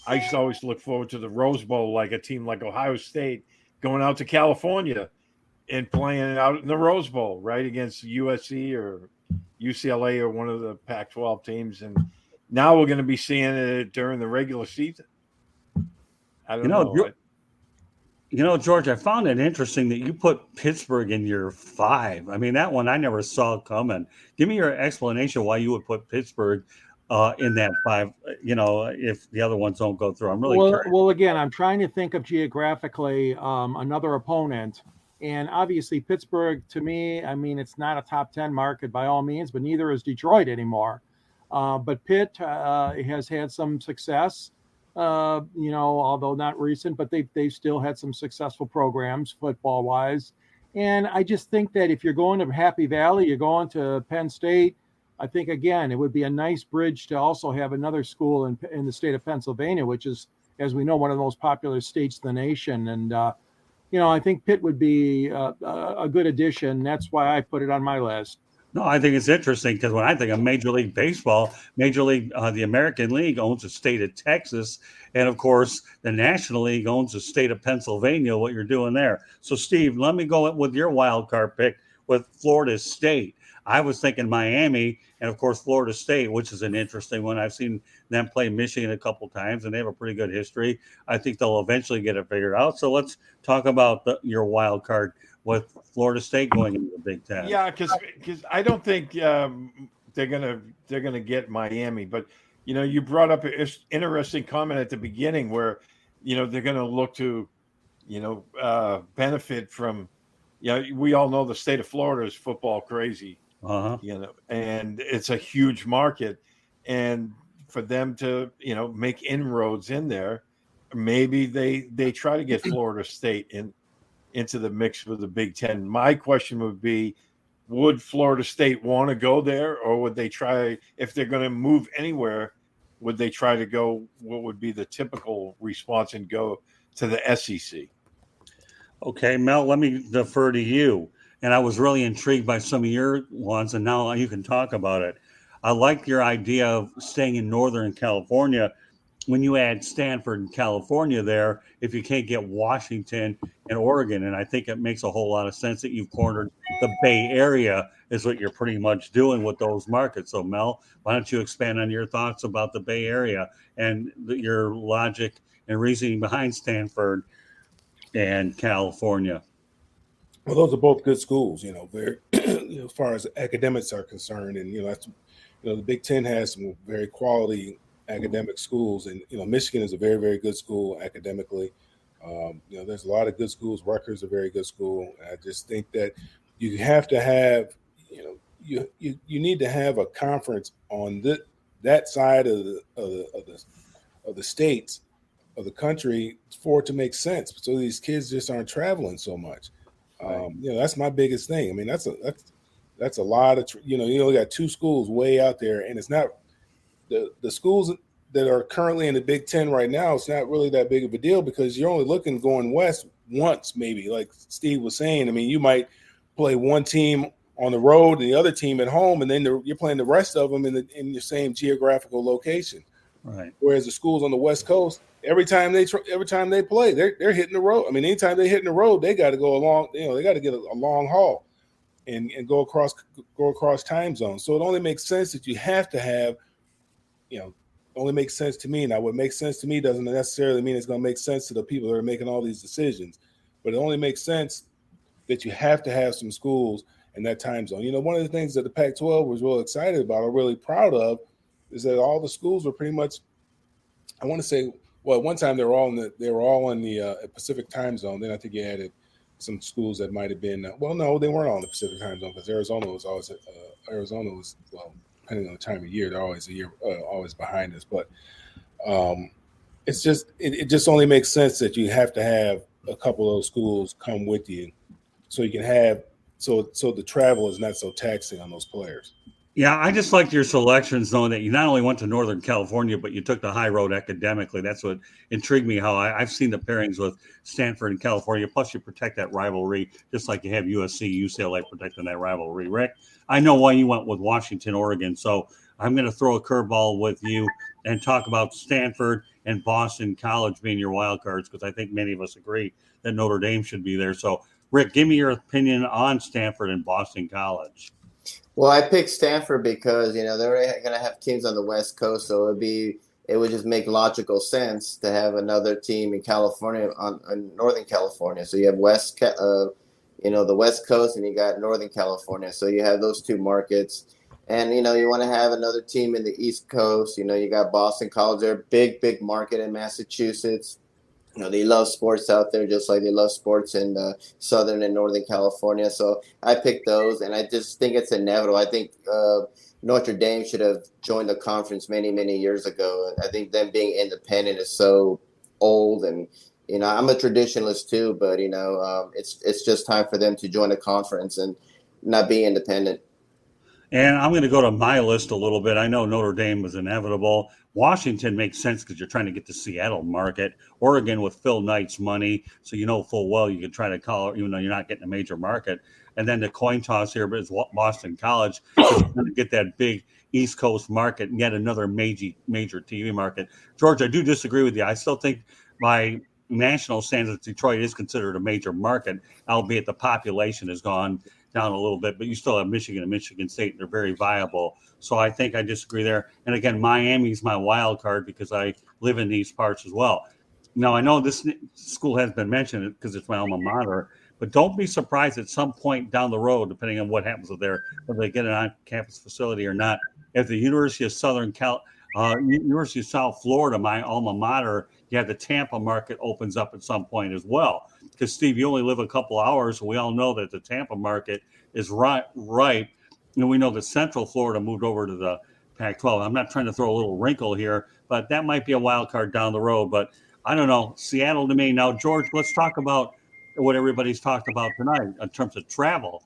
I used to always look forward to the Rose Bowl, like a team like Ohio State going out to California and playing out in the Rose Bowl, right, against USC or UCLA or one of the Pac-12 teams. And now we're going to be seeing it during the regular season. I don't know. George, I found it interesting that you put Pittsburgh in your 5. I mean, that one I never saw coming. Give me your explanation why you would put Pittsburgh in that 5, if the other ones don't go through. I'm really curious. Well, again, I'm trying to think of geographically another opponent. And obviously, Pittsburgh, to me, I mean, it's not a top 10 market by all means, but neither is Detroit anymore. But Pitt has had some success, although not recent, but they've still had some successful programs football-wise. And I just think that if you're going to Happy Valley, you're going to Penn State, I think, again, it would be a nice bridge to also have another school in the state of Pennsylvania, which is, as we know, one of the most popular states in the nation. And, I think Pitt would be a good addition. That's why I put it on my list. No, I think it's interesting because when I think of Major League Baseball, the American League owns the state of Texas. And, of course, the National League owns the state of Pennsylvania, what you're doing there. So, Steve, let me go with your wild card pick with Florida State. I was thinking Miami and, of course, Florida State, which is an interesting one. I've seen them play Michigan a couple times, and they have a pretty good history. I think they'll eventually get it figured out. So let's talk about your wild card with Florida State going into the Big Ten. Yeah, because I don't think they're gonna get Miami. But you brought up an interesting comment at the beginning where they're going to look to benefit from. We all know the state of Florida is football crazy. And it's a huge market, and for them to make inroads in there, maybe they try to get Florida State into the mix with the Big Ten. My question would be, would Florida State want to go there, or would they try, if they're going to move anywhere, would they try to go what would be the typical response and go to the SEC? Okay, Mel, let me defer to you. And I was really intrigued by some of your ones, and now you can talk about it. I like your idea of staying in Northern California. When you add Stanford and California there, if you can't get Washington and Oregon, and I think it makes a whole lot of sense that you've cornered the Bay Area is what you're pretty much doing with those markets. So, Mel, why don't you expand on your thoughts about the Bay Area and your logic and reasoning behind Stanford and California? Well, those are both good schools, very, as far as academics are concerned. And, the Big Ten has some very quality academic schools. And, Michigan is a very, very good school academically. There's a lot of good schools. Rutgers is a very good school. I just think that you have to have, you need to have a conference on that side of the states of the country for it to make sense. So these kids just aren't traveling so much. Right. That's my biggest thing. I mean, that's a lot of, you only got 2 schools way out there, and it's not the schools that are currently in the Big Ten right now. It's not really that big of a deal because you're only looking going west once, maybe, like Steve was saying. I mean, you might play one team on the road and the other team at home, and then you're playing the rest of them in the same geographical location. Right. Whereas the schools on the West Coast, every time they play, they're hitting the road. I mean, anytime they're hitting the road, they got to go along. They got to get a long haul and go across time zones. So it only makes sense that you have to have, only makes sense to me. Now, what makes sense to me doesn't necessarily mean it's going to make sense to the people that are making all these decisions, but it only makes sense that you have to have some schools in that time zone. One of the things that the Pac-12 was real excited about, or really proud of, is that all the schools were pretty much, I want to say, well, at one time they were all in the Pacific time zone. Then I think you added some schools that might have been, well, no, they weren't all in the Pacific time zone because Arizona was, well, depending on the time of year, they're always always behind us. But it's just, it just only makes sense that you have to have a couple of those schools come with you, so you can have, so the travel is not so taxing on those players. Yeah, I just liked your selections, knowing that you not only went to Northern California, but you took the high road academically. That's what intrigued me, how I've seen the pairings with Stanford and California. Plus, you protect that rivalry, just like you have USC, UCLA protecting that rivalry. Rick, I know why you went with Washington, Oregon. So I'm going to throw a curveball with you and talk about Stanford and Boston College being your wild cards, because I think many of us agree that Notre Dame should be there. So, Rick, give me your opinion on Stanford and Boston College. Well, I picked Stanford because, they're going to have teams on the West Coast, so it would just make logical sense to have another team in California, on Northern California. So you have the West Coast, and you got Northern California. So you have those 2 markets. And, you want to have another team in the East Coast. You got Boston College. They're a big market in Massachusetts. They love sports out there just like they love sports in Southern and Northern California. So I picked those, and I just think it's inevitable. I think Notre Dame should have joined the conference many, many years ago. I think them being independent is so old, and I'm a traditionalist too, but it's just time for them to join the conference and not be independent. And I'm going to go to my list a little bit. I know Notre Dame was inevitable. Washington makes sense because you're trying to get the Seattle market. Oregon with Phil Knight's money, so full well you can try to call it, even though you're not getting a major market. And then the coin toss here, but it's Boston College is going to get that big East Coast market and yet another major TV market. George, I do disagree with you. I still think by national standards, Detroit is considered a major market, albeit the population has gone down a little bit, but you still have Michigan and Michigan State, and they're very viable. So I think I disagree there. And again, Miami's my wild card because I live in these parts as well. Now, I know this school has been mentioned because it's my alma mater, but don't be surprised at some point down the road, depending on what happens with whether they get an on-campus facility or not, if the University of University of South Florida, my alma mater, you have the Tampa market opens up at some point as well. Because, Steve, you only live a couple hours, and we all know that the Tampa market is right. And we know that Central Florida moved over to the Pac-12. I'm not trying to throw a little wrinkle here, but that might be a wild card down the road. But I don't know. Seattle to me. Now, George, let's talk about what everybody's talked about tonight in terms of travel.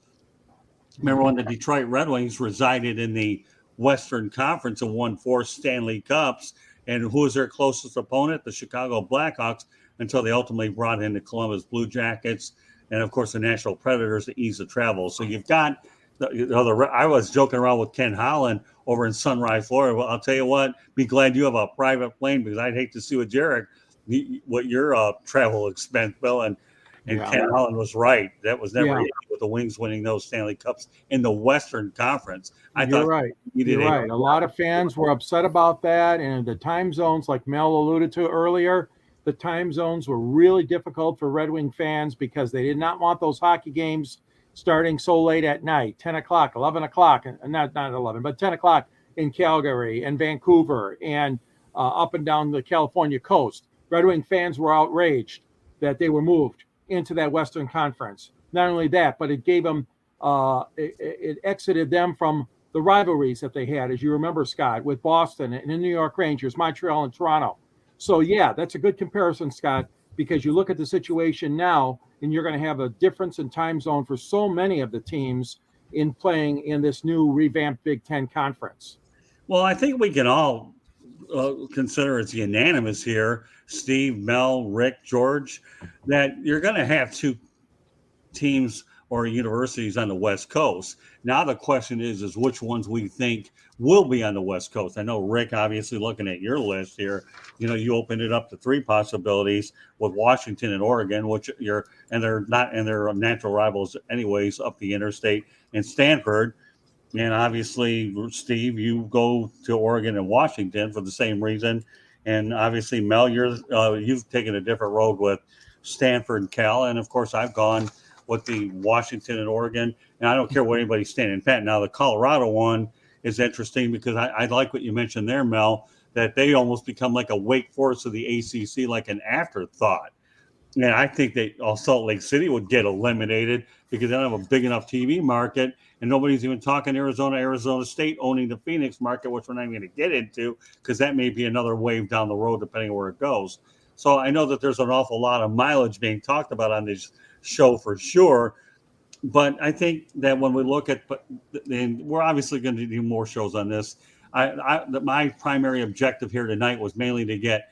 Remember when the Detroit Red Wings resided in the Western Conference and won 4 Stanley Cups? And who was their closest opponent? The Chicago Blackhawks, until they ultimately brought in the Columbus Blue Jackets and, of course, the Nashville Predators to ease the travel. So you've got I was joking around with Ken Holland over in Sunrise, Florida. Well, I'll tell you what, be glad you have a private plane, because I'd hate to see with Jarek what your travel expense bill. And Ken Holland was right. That was never easy with the Wings winning those Stanley Cups in the Western Conference. You're right. A lot of fans were upset about that. And the time zones, like Mel alluded to earlier, the time zones were really difficult for Red Wing fans because they did not want those hockey games starting so late at night, 10 o'clock, 11 o'clock, and not 11, but 10 o'clock in Calgary and Vancouver and up and down the California coast. Red Wing fans were outraged that they were moved into that Western Conference. Not only that, but it gave them it exited them from the rivalries that they had, as you remember, Scott, with Boston and the New York Rangers, Montreal, and Toronto. So, yeah, that's a good comparison, Scott, because you look at the situation now, and you're going to have a difference in time zone for so many of the teams in playing in this new revamped Big Ten conference. Well, I think we can all consider it's unanimous here, Steve, Mel, Rick, George, that you're going to have two teams or universities on the West Coast. Now the question is which ones we think will be on the West Coast. I know, Rick, obviously looking at your list here, you opened it up to three possibilities with Washington and Oregon, they're natural rivals anyways up the interstate, and Stanford. And obviously, Steve, you go to Oregon and Washington for the same reason. And obviously, Mel, you've taken a different road with Stanford and Cal. And of course, I've gone with the Washington and Oregon. And I don't care what anybody's standing pat. Now, the Colorado one is interesting because I like what you mentioned there, Mel, that they almost become like a Wake Forest of the ACC, like an afterthought. And I think that Salt Lake City would get eliminated because they don't have a big enough TV market, and nobody's even talking Arizona State owning the Phoenix market, which we're not even going to get into because that may be another wave down the road depending on where it goes. So I know that there's an awful lot of mileage being talked about on this show for sure, but I think that when we look at, and we're obviously going to do more shows on this. My primary objective here tonight was mainly to get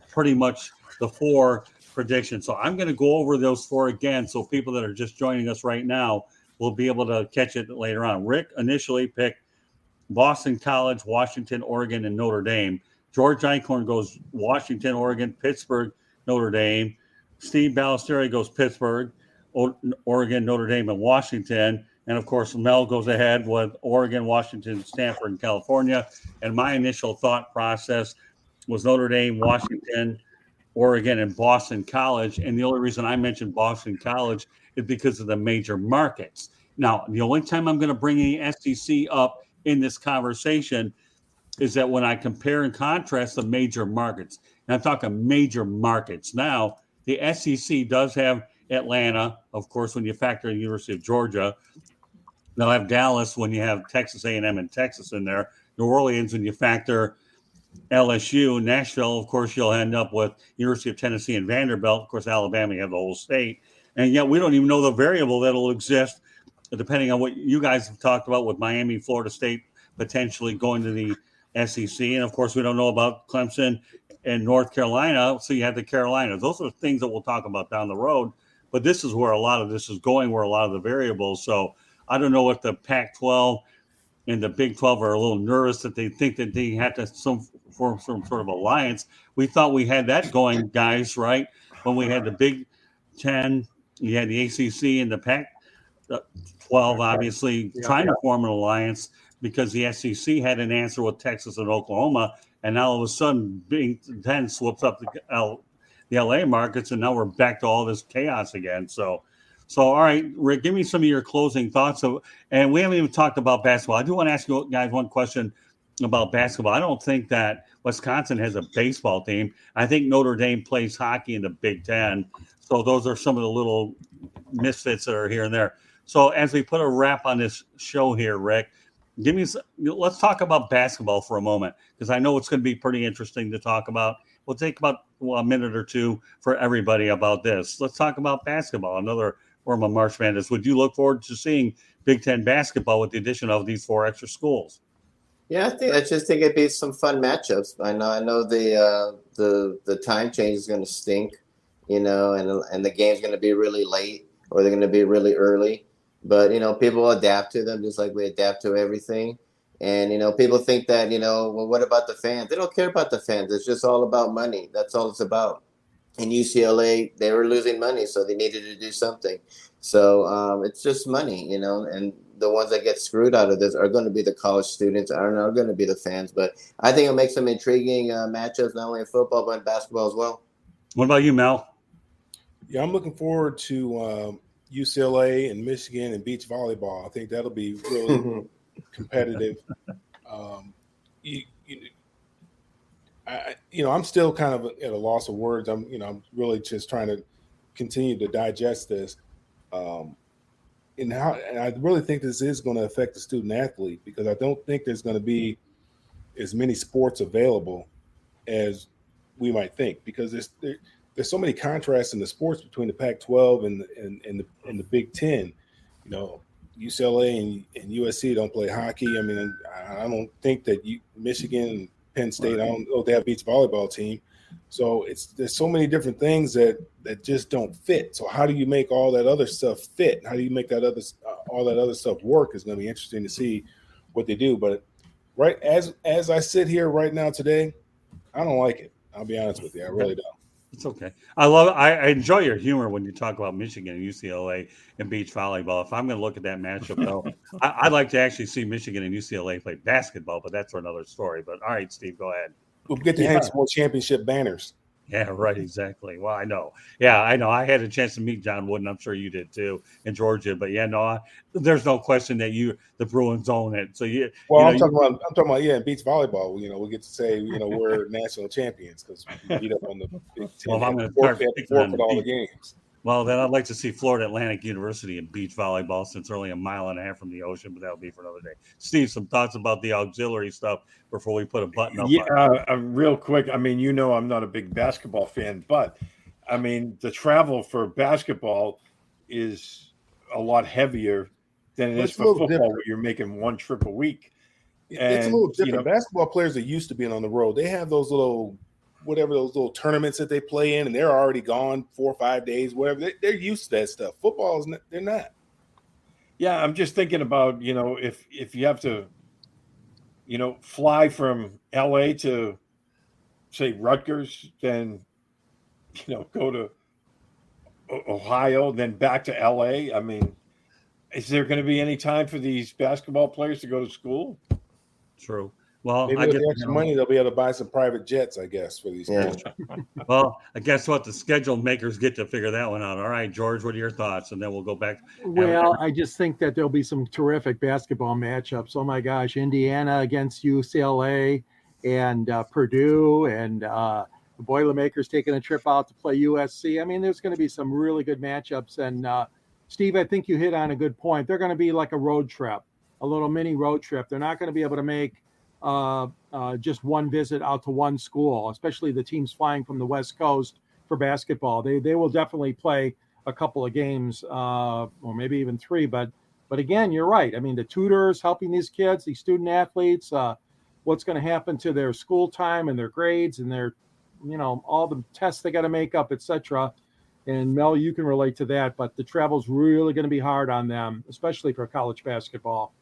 pretty much the four predictions. So I'm going to go over those four again, so people that are just joining us right now will be able to catch it later on. Rick initially picked Boston College, Washington, Oregon, and Notre Dame. George Eichorn goes Washington, Oregon, Pittsburgh, Notre Dame. Steve Balestrieri goes Pittsburgh, Oregon, Notre Dame, and Washington. And of course, Mel goes ahead with Oregon, Washington, Stanford, and California. And my initial thought process was Notre Dame, Washington, Oregon, and Boston College. And the only reason I mentioned Boston College is because of the major markets. Now, the only time I'm going to bring the SEC up in this conversation is that when I compare and contrast the major markets, and I'm talking major markets. Now, the SEC does have Atlanta, of course, when you factor in the University of Georgia. They'll have Dallas when you have Texas A&M and Texas in there. New Orleans when you factor LSU. Nashville, of course, you'll end up with University of Tennessee and Vanderbilt. Of course, Alabama, you have the whole state. And yet we don't even know the variable that will exist depending on what you guys have talked about with Miami, Florida State potentially going to the SEC. And, of course, we don't know about Clemson and North Carolina. So you have the Carolinas. Those are things that we'll talk about down the road. But this is where a lot of this is going, where a lot of the variables. So I don't know what the Pac-12 and the Big 12 are a little nervous that they think that they have to form some sort of alliance. We thought we had that going, guys, right? When we had the Big 10, you had the ACC and the Pac-12, obviously, trying to form an alliance because the SEC had an answer with Texas and Oklahoma, and now all of a sudden Big 10 swoops up the LA markets, and now we're back to all this chaos again. So all right, Rick, give me some of your closing thoughts. And we haven't even talked about basketball. I do want to ask you guys one question about basketball. I don't think that Wisconsin has a baseball team. I think Notre Dame plays hockey in the Big Ten. So those are some of the little misfits that are here and there. So as we put a wrap on this show here, Rick, let's talk about basketball for a moment, because I know it's going to be pretty interesting to talk about. We'll take about a minute or two for everybody about this. Let's talk about basketball, another form of March Madness. Would you look forward to seeing Big Ten basketball with the addition of these four extra schools? Yeah, I just think it'd be some fun matchups. I know the time change is going to stink, and the game's going to be really late or they're going to be really early. But people adapt to them just like we adapt to everything. And people think that well, what about the fans? They don't care about the fans. It's just all about money. That's all it's about. In UCLA, they were losing money, so they needed to do something. So it's just money, and the ones that get screwed out of this are going to be the college students, are going to be the fans. But I think it'll make some intriguing matchups, not only in football, but in basketball as well. What about you, Mel? Yeah, I'm looking forward to UCLA and Michigan and beach volleyball. I think that'll be really competitive. I'm still kind of at a loss of words. I'm really just trying to continue to digest this. and I really think this is going to affect the student athlete, because I don't think there's going to be as many sports available as we might think, because there's so many contrasts in the sports between the Pac-12 and the Big Ten. You know, UCLA and USC don't play hockey. I mean, I don't think that Michigan and Penn State, I don't know if they have a beach volleyball team. So there's so many different things that just don't fit. So how do you make all that other stuff fit? How do you make that all that other stuff work? Is going to be interesting to see what they do. But right as I sit here right now today, I don't like it. I'll be honest with you. I really don't. It's okay. I love it. I enjoy your humor when you talk about Michigan and UCLA and beach volleyball. If I'm going to look at that matchup, though, I'd like to actually see Michigan and UCLA play basketball, but that's another story. But all right, Steve, go ahead. We'll get to hang some more championship banners. Yeah, right. Exactly. Well, I know. Yeah, I know. I had a chance to meet John Wooden. I'm sure you did too, and George did. But yeah, no, there's no question that the Bruins own it. So I'm talking about in beach volleyball. You know, we get to say we're national champions because we beat up on the Big Ten. Well, if I'm going to start forfeit all the games. Well, then I'd like to see Florida Atlantic University in beach volleyball, since they're only a mile and a half from the ocean, but that'll be for another day. Steve, some thoughts about the auxiliary stuff before we put a button up? Yeah, real quick. I mean, I'm not a big basketball fan, but I mean, the travel for basketball is a lot heavier than it is for football, where you're making one trip a week. It's a little different. Basketball players are used to being on the road. They have those little tournaments that they play in, and they're already gone 4 or 5 days, whatever. They're used to that stuff. Football they're not. Yeah, I'm just thinking about, if you have to, fly from LA to, say, Rutgers, then, go to Ohio, then back to LA. I mean, is there going to be any time for these basketball players to go to school? True. Well, maybe with the extra money, they'll be able to buy some private jets, I guess, for these kids. Well, I guess what the schedule makers get to figure that one out. All right, George, what are your thoughts? And then we'll go back. Well, I just think that there'll be some terrific basketball matchups. Oh my gosh, Indiana against UCLA and Purdue, and the Boilermakers taking a trip out to play USC. I mean, there's going to be some really good matchups. And Steve, I think you hit on a good point. They're going to be like a road trip, a little mini road trip. They're not going to be able to make just one visit out to one school, especially the teams flying from the West Coast for basketball. They will definitely play a couple of games, or maybe even 3. But again, you're right. I mean, the tutors helping these kids, these student athletes, what's going to happen to their school time and their grades and their, all the tests they got to make up, etc. And Mel, you can relate to that. But the travel's really going to be hard on them, especially for college basketball.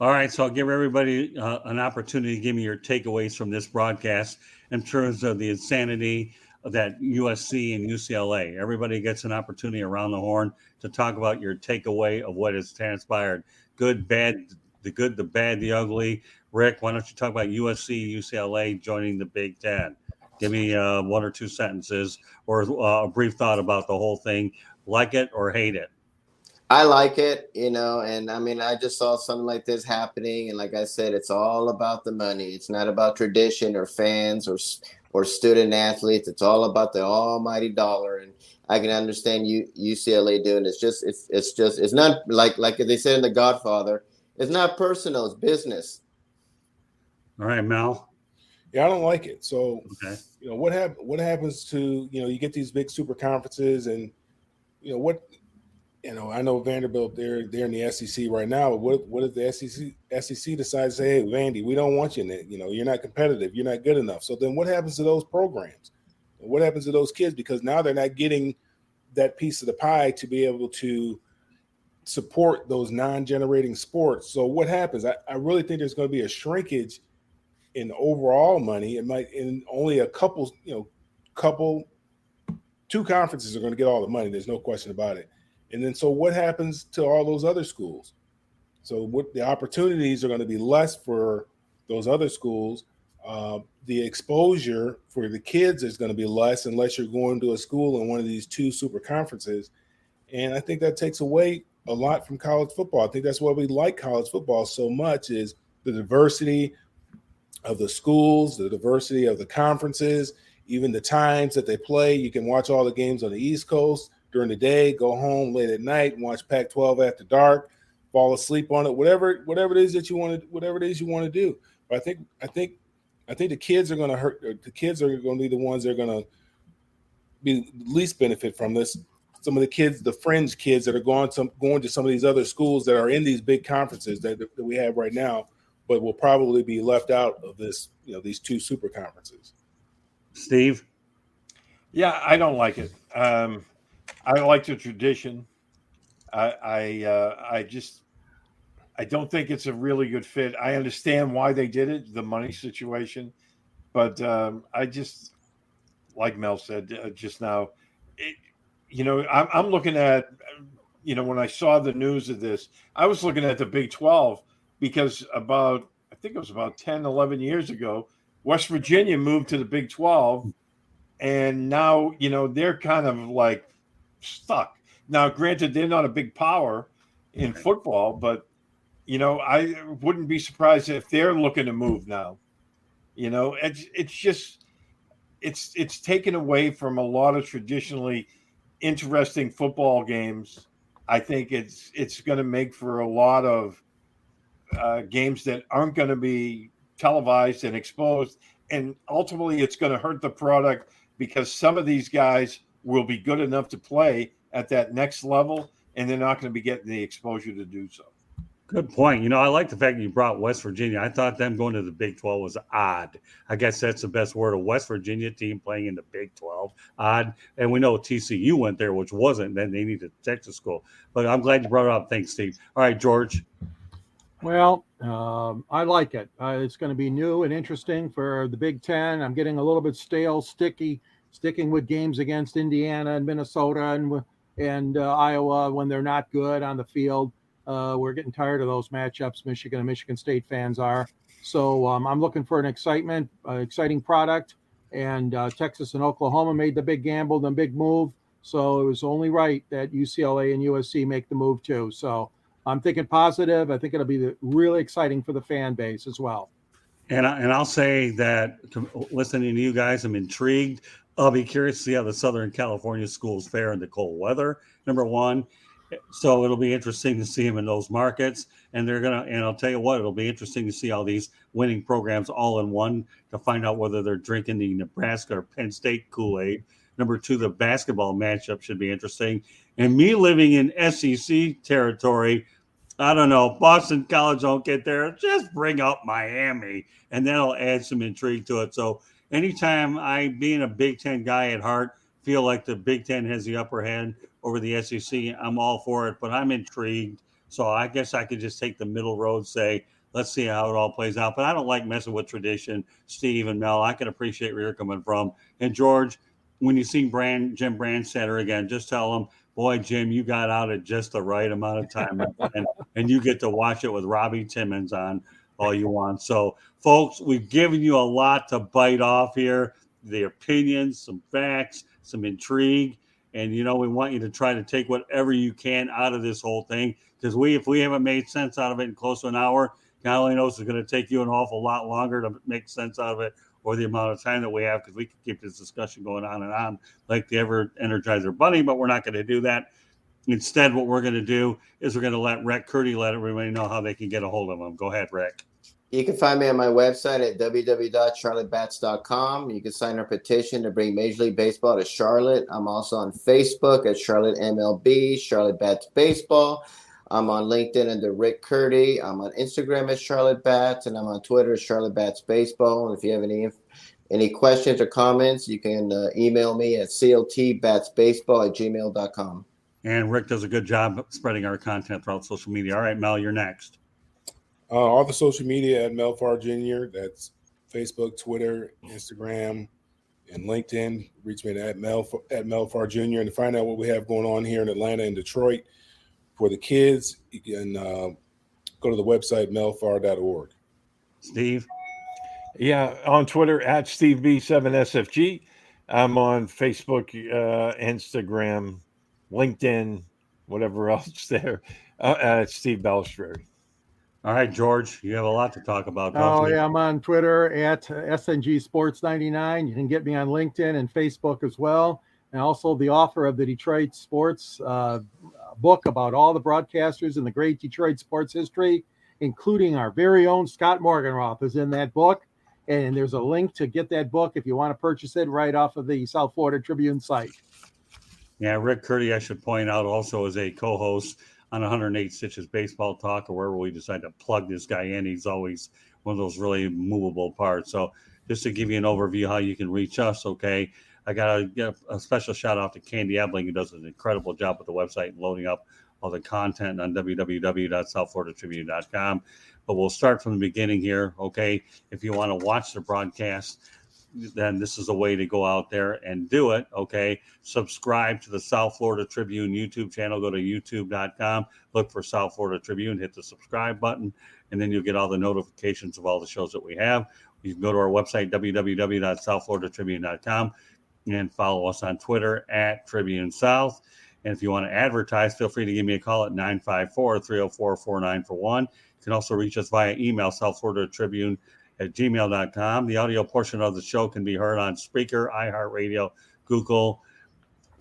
All right, so I'll give everybody an opportunity to give me your takeaways from this broadcast in terms of the insanity of that USC and UCLA. Everybody gets an opportunity around the horn to talk about your takeaway of what has transpired. Good, bad, the good, the bad, the ugly. Rick, why don't you talk about USC, UCLA joining the Big Ten? Give me 1 or 2 sentences or a brief thought about the whole thing. Like it or hate it? I like it, and I mean, I just saw something like this happening. And like I said, it's all about the money. It's not about tradition or fans or student athletes. It's all about the almighty dollar. And I can understand UCLA doing it. It's not like they said in The Godfather, it's not personal, it's business. All right, Mel. Yeah, I don't like it. So, okay. What happens to, you get these big super conferences and, I know Vanderbilt, they're in the SEC right now, but what if the SEC decides to say, hey, Vandy, we don't want you in it. You're not competitive. You're not good enough. So then what happens to those programs? What happens to those kids? Because now they're not getting that piece of the pie to be able to support those non-generating sports. So what happens? I really think there's going to be a shrinkage in overall money. It might, in only a couple, 2 conferences are going to get all the money. There's no question about it. And then, so what happens to all those other schools? So what the opportunities are going to be less for those other schools. The exposure for the kids is going to be less unless you're going to a school in one of these 2 super conferences. And I think that takes away a lot from college football. I think that's why we like college football so much, is the diversity of the schools, the diversity of the conferences, even the times that they play. You can watch all the games on the East Coast during the day, go home late at night, and watch Pac-12 after dark, fall asleep on it, whatever it is that you want to do. But I think the kids are going to hurt. The kids are going to be the ones that are going to be least benefit from this. Some of the kids, the fringe kids that are going to some of these other schools that are in these big conferences that we have right now, but will probably be left out of this, these two super conferences. Steve? Yeah, I don't like it. I like the tradition. I don't think it's a really good fit. I understand why they did it, the money situation, but I just, like Mel said just now, I'm looking at, when I saw the news of this, I was looking at the Big 12 because I think it was about 10, 11 years ago, West Virginia moved to the Big 12, and now, they're kind of like stuck. Now, granted, they're not a big power in football, but, I wouldn't be surprised if they're looking to move now. It's just, it's taken away from a lot of traditionally interesting football games. I think it's going to make for a lot of games that aren't going to be televised and exposed, and ultimately it's going to hurt the product because some of these guys will be good enough to play at that next level, and they're not going to be getting the exposure to do so. Good point. I like the fact that you brought West Virginia. I thought them going to the Big 12 was odd. I guess that's the best word. A West Virginia team playing in the Big 12. Odd. And we know TCU went there, which wasn't. Then they needed Texas school. But I'm glad you brought it up. Thanks, Steve. All right, George. Well, I like it. It's going to be new and interesting for the Big Ten. I'm getting a little bit stale, sticking with games against Indiana and Minnesota and Iowa when they're not good on the field. We're getting tired of those matchups. Michigan and Michigan State fans are. So I'm looking for an exciting product. And Texas and Oklahoma made the big gamble, the big move. So it was only right that UCLA and USC make the move too. So I'm thinking positive. I think it'll be really exciting for the fan base as well. And I'll say that listening to you guys, I'm intrigued. I'll be curious to see how the Southern California schools fare in the cold weather, number one. So it'll be interesting to see them in those markets. And I'll tell you what, it'll be interesting to see all these winning programs all in one to find out whether they're drinking the Nebraska or Penn State Kool-Aid. Number two, the basketball matchup should be interesting. And me living in SEC territory, I don't know, Boston College don't get there. Just bring up Miami, and that'll add some intrigue to it. So anytime being a Big Ten guy at heart, feel like the Big Ten has the upper hand over the SEC, I'm all for it, but I'm intrigued. So I guess I could just take the middle road, say, let's see how it all plays out. But I don't like messing with tradition, Steve and Mel. I can appreciate where you're coming from. And George, when you see Jim Brandstatter again, just tell him, boy, Jim, you got out at just the right amount of time, and you get to watch it with Robbie Timmons on all you want. So, folks, we've given you a lot to bite off here, the opinions, some facts, some intrigue. And, we want you to try to take whatever you can out of this whole thing, because if we haven't made sense out of it in close to an hour, God only knows it's going to take you an awful lot longer to make sense out of it, or the amount of time that we have, because we can keep this discussion going on and on like the ever-Energizer Bunny, but we're not going to do that. Instead, what we're going to do is we're going to let Rick Curti let everybody know how they can get a hold of him. Go ahead, Rick. You can find me on my website at www.charlottebats.com. You can sign our petition to bring Major League Baseball to Charlotte. I'm also on Facebook at Charlotte MLB, Charlotte Bats Baseball. I'm on LinkedIn under Rick Curti. I'm on Instagram at Charlotte Bats, and I'm on Twitter at Charlotte Bats Baseball. And if you have any questions or comments, you can email me at cltbatsbaseball@gmail.com. And Rick does a good job spreading our content throughout social media. All right, Mel, you're next. All the social media at Mel Farr Jr. That's Facebook, Twitter, Instagram, and LinkedIn. Reach me at Mel Farr Jr. And to find out what we have going on here in Atlanta and Detroit for the kids, you can go to the website melfarr.org. Steve? Yeah, on Twitter at SteveB7SFG. I'm on Facebook, Instagram, LinkedIn, whatever else there. At Steve Balestrieri. All right, George, you have a lot to talk about. Yeah, I'm on Twitter at SNG Sports 99. You can get me on LinkedIn and Facebook as well. and also the author of the Detroit Sports book about all the broadcasters in the great Detroit sports history, including our very own Scott Morganroth is in that book. And there's a link to get that book if you want to purchase it right off of the South Florida Tribune site. Yeah, Rick Curti, I should point out, also is a co-host on 108 Stitches Baseball Talk, or wherever we decide to plug this guy in. He's always one of those really movable parts. So just to give you an overview how you can reach us, okay, I got to give a special shout out to Candy Ebling, who does an incredible job with the website and loading up all the content on www.southfloridatribune.com. But we'll start from the beginning here, okay? If you want to watch the broadcast, then this is a way to go out there and do it, okay? Subscribe to the South Florida Tribune YouTube channel. Go to youtube.com, look for South Florida Tribune, hit the subscribe button, and then you'll get all the notifications of all the shows that we have. You can go to our website, www.southfloridatribune.com, and follow us on Twitter at Tribune South. And if you want to advertise, feel free to give me a call at 954-304-4941. You can also reach us via email, southfloridatribune@gmail.com. The audio portion of the show can be heard on Spreaker, iHeartRadio, Google,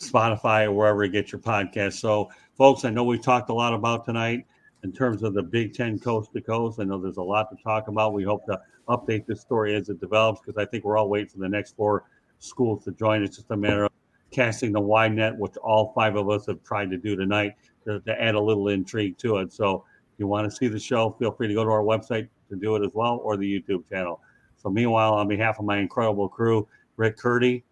Spotify, or wherever you get your podcast. So, folks, I know we've talked a lot about tonight in terms of the Big Ten coast to coast. I know there's a lot to talk about. We hope to update this story as it develops, because I think we're all waiting for the next 4 schools to join. It's just a matter of casting the wide net, which all 5 of us have tried to do tonight, to add a little intrigue to it. So if you want to see the show, feel free to go to our website to do it as well, or the YouTube channel. So meanwhile, on behalf of my incredible crew, Rick Curti,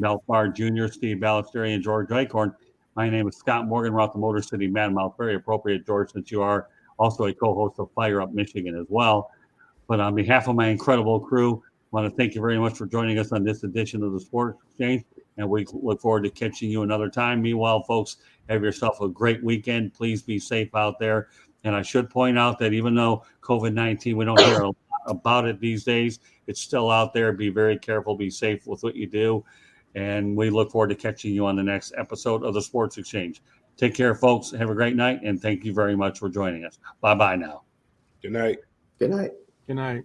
Mel Farr Jr., Steve Balestrieri, and George Eichorn, my name is Scott Morganroth, the Motor City Man Mouth. Very appropriate, George, since you are also a co-host of Fire Up Michigan as well. But on behalf of my incredible crew, I want to thank you very much for joining us on this edition of the Sports Exchange, and we look forward to catching you another time. Meanwhile, folks, have yourself a great weekend. Please be safe out there. And I should point out that even though COVID-19, we don't hear a lot about it these days, it's still out there. Be very careful. Be safe with what you do. And we look forward to catching you on the next episode of the Sports Exchange. Take care, folks. Have a great night, and thank you very much for joining us. Bye-bye now. Good night. Good night. Good night.